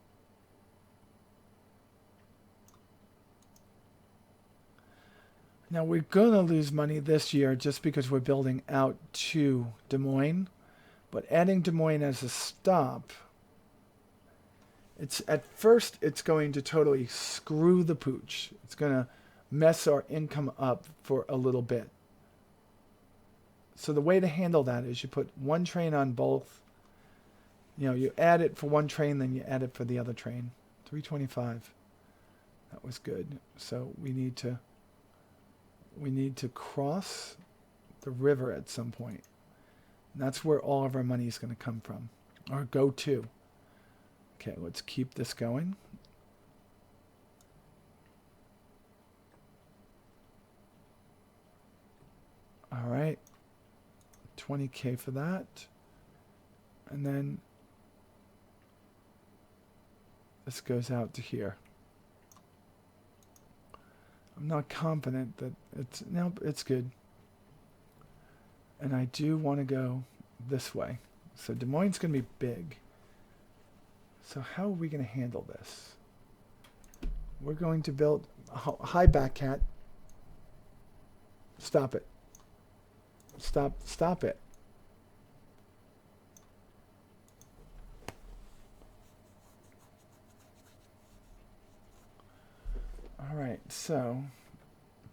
Now we're going to lose money this year just because we're building out to Des Moines. But adding Des Moines as a stop, at first it's going to totally screw the pooch. It's going to mess our income up for a little bit. So the way to handle that is you put one train on both. You know, you add it for one train, then you add it for the other train. 325. That was good. So we need to cross the river at some point. And that's where all of our money is going to come from, or go to. Okay, let's keep this going. All right. 20K for that. And then this goes out to here. I'm not confident that it's good. And I do want to go this way. So Des Moines is going to be big. So how are we going to handle this? We're going to build... Hi, Batcat. Stop it. Stop it. Alright, so...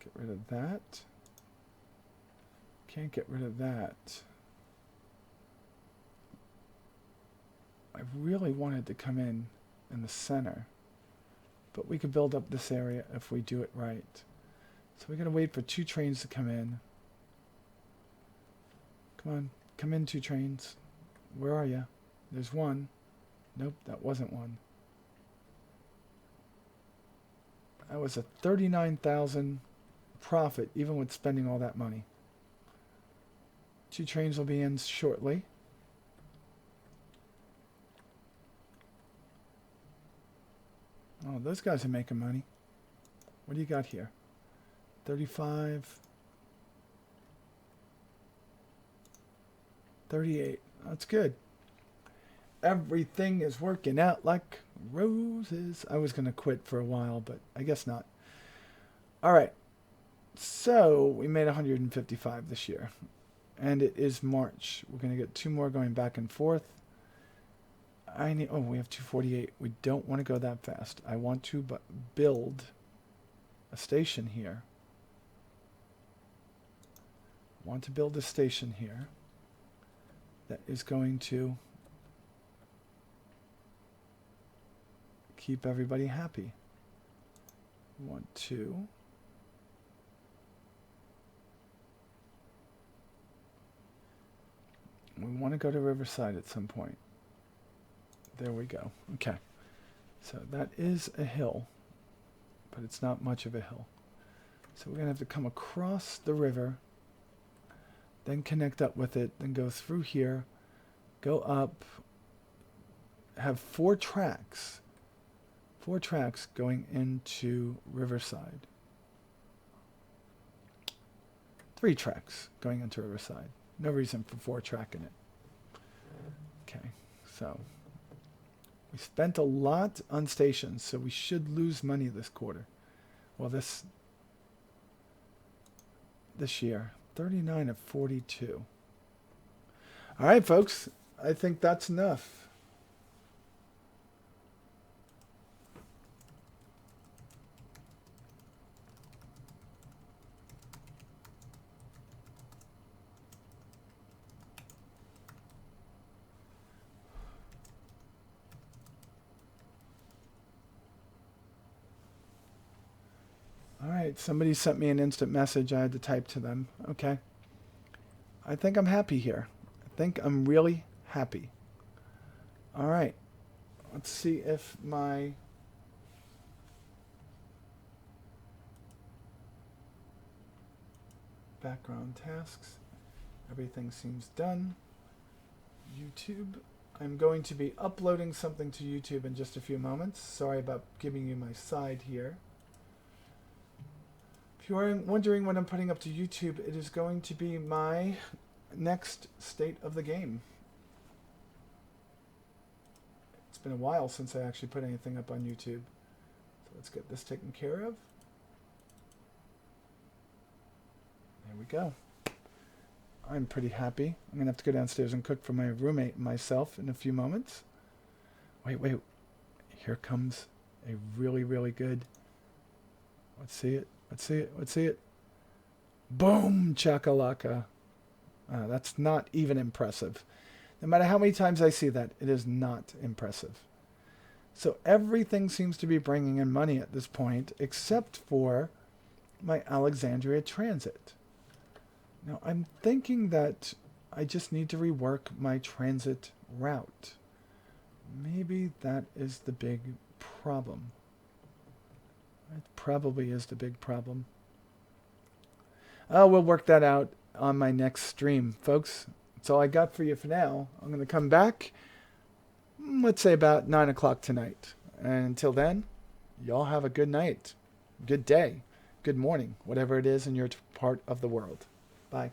Get rid of that. Can't get rid of that. I really wanted to come in the center. But we could build up this area if we do it right. So we're going to wait for 2 trains to come in. Come on. Come in, 2 trains. Where are you? There's one. Nope, that wasn't one. That was a 39,000 profit, even with spending all that money. 2 trains will be in shortly. Oh, those guys are making money. What do you got here? 35. 38. That's good. Everything is working out like roses. I was going to quit for a while, but I guess not. All right. So we made 155 this year. And it is March. We're going to get 2 more going back and forth. We have 248. We don't want to go that fast. I want to build a station here. I want to build a station here that is going to keep everybody happy. 1, 2. We want to go to Riverside at some point. There we go. Okay. So that is a hill, but it's not much of a hill. So we're going to have to come across the river, then connect up with it, then go through here, go up, have 4 tracks. 4 tracks going into Riverside. 3 tracks going into Riverside. No reason for 4 tracking it. Okay, so we spent a lot on stations, so we should lose money this quarter. Well, this year. 39 of 42. All right, folks. I think that's enough. All right, somebody sent me an instant message. I had to type to them. Okay. I think I'm happy here. I think I'm really happy. All right. Let's see if my background tasks, everything seems done. YouTube. I'm going to be uploading something to YouTube in just a few moments. Sorry about giving you my side here. If you are wondering what I'm putting up to YouTube, it is going to be my next state of the game. It's been a while since I actually put anything up on YouTube. So let's get this taken care of. There we go. I'm pretty happy. I'm going to have to go downstairs and cook for my roommate and myself in a few moments. Wait. Here comes a really, really good... Let's see it. Boom, chakalaka. That's not even impressive. No matter how many times I see that, it is not impressive. So everything seems to be bringing in money at this point, except for my Alexandria transit. Now, I'm thinking that I just need to rework my transit route. Maybe that is the big problem. It probably is the big problem. Oh, we'll work that out on my next stream, folks. That's all I got for you for now. I'm going to come back, let's say about 9 o'clock tonight. And until then, y'all have a good night, good day, good morning, whatever it is in your part of the world. Bye.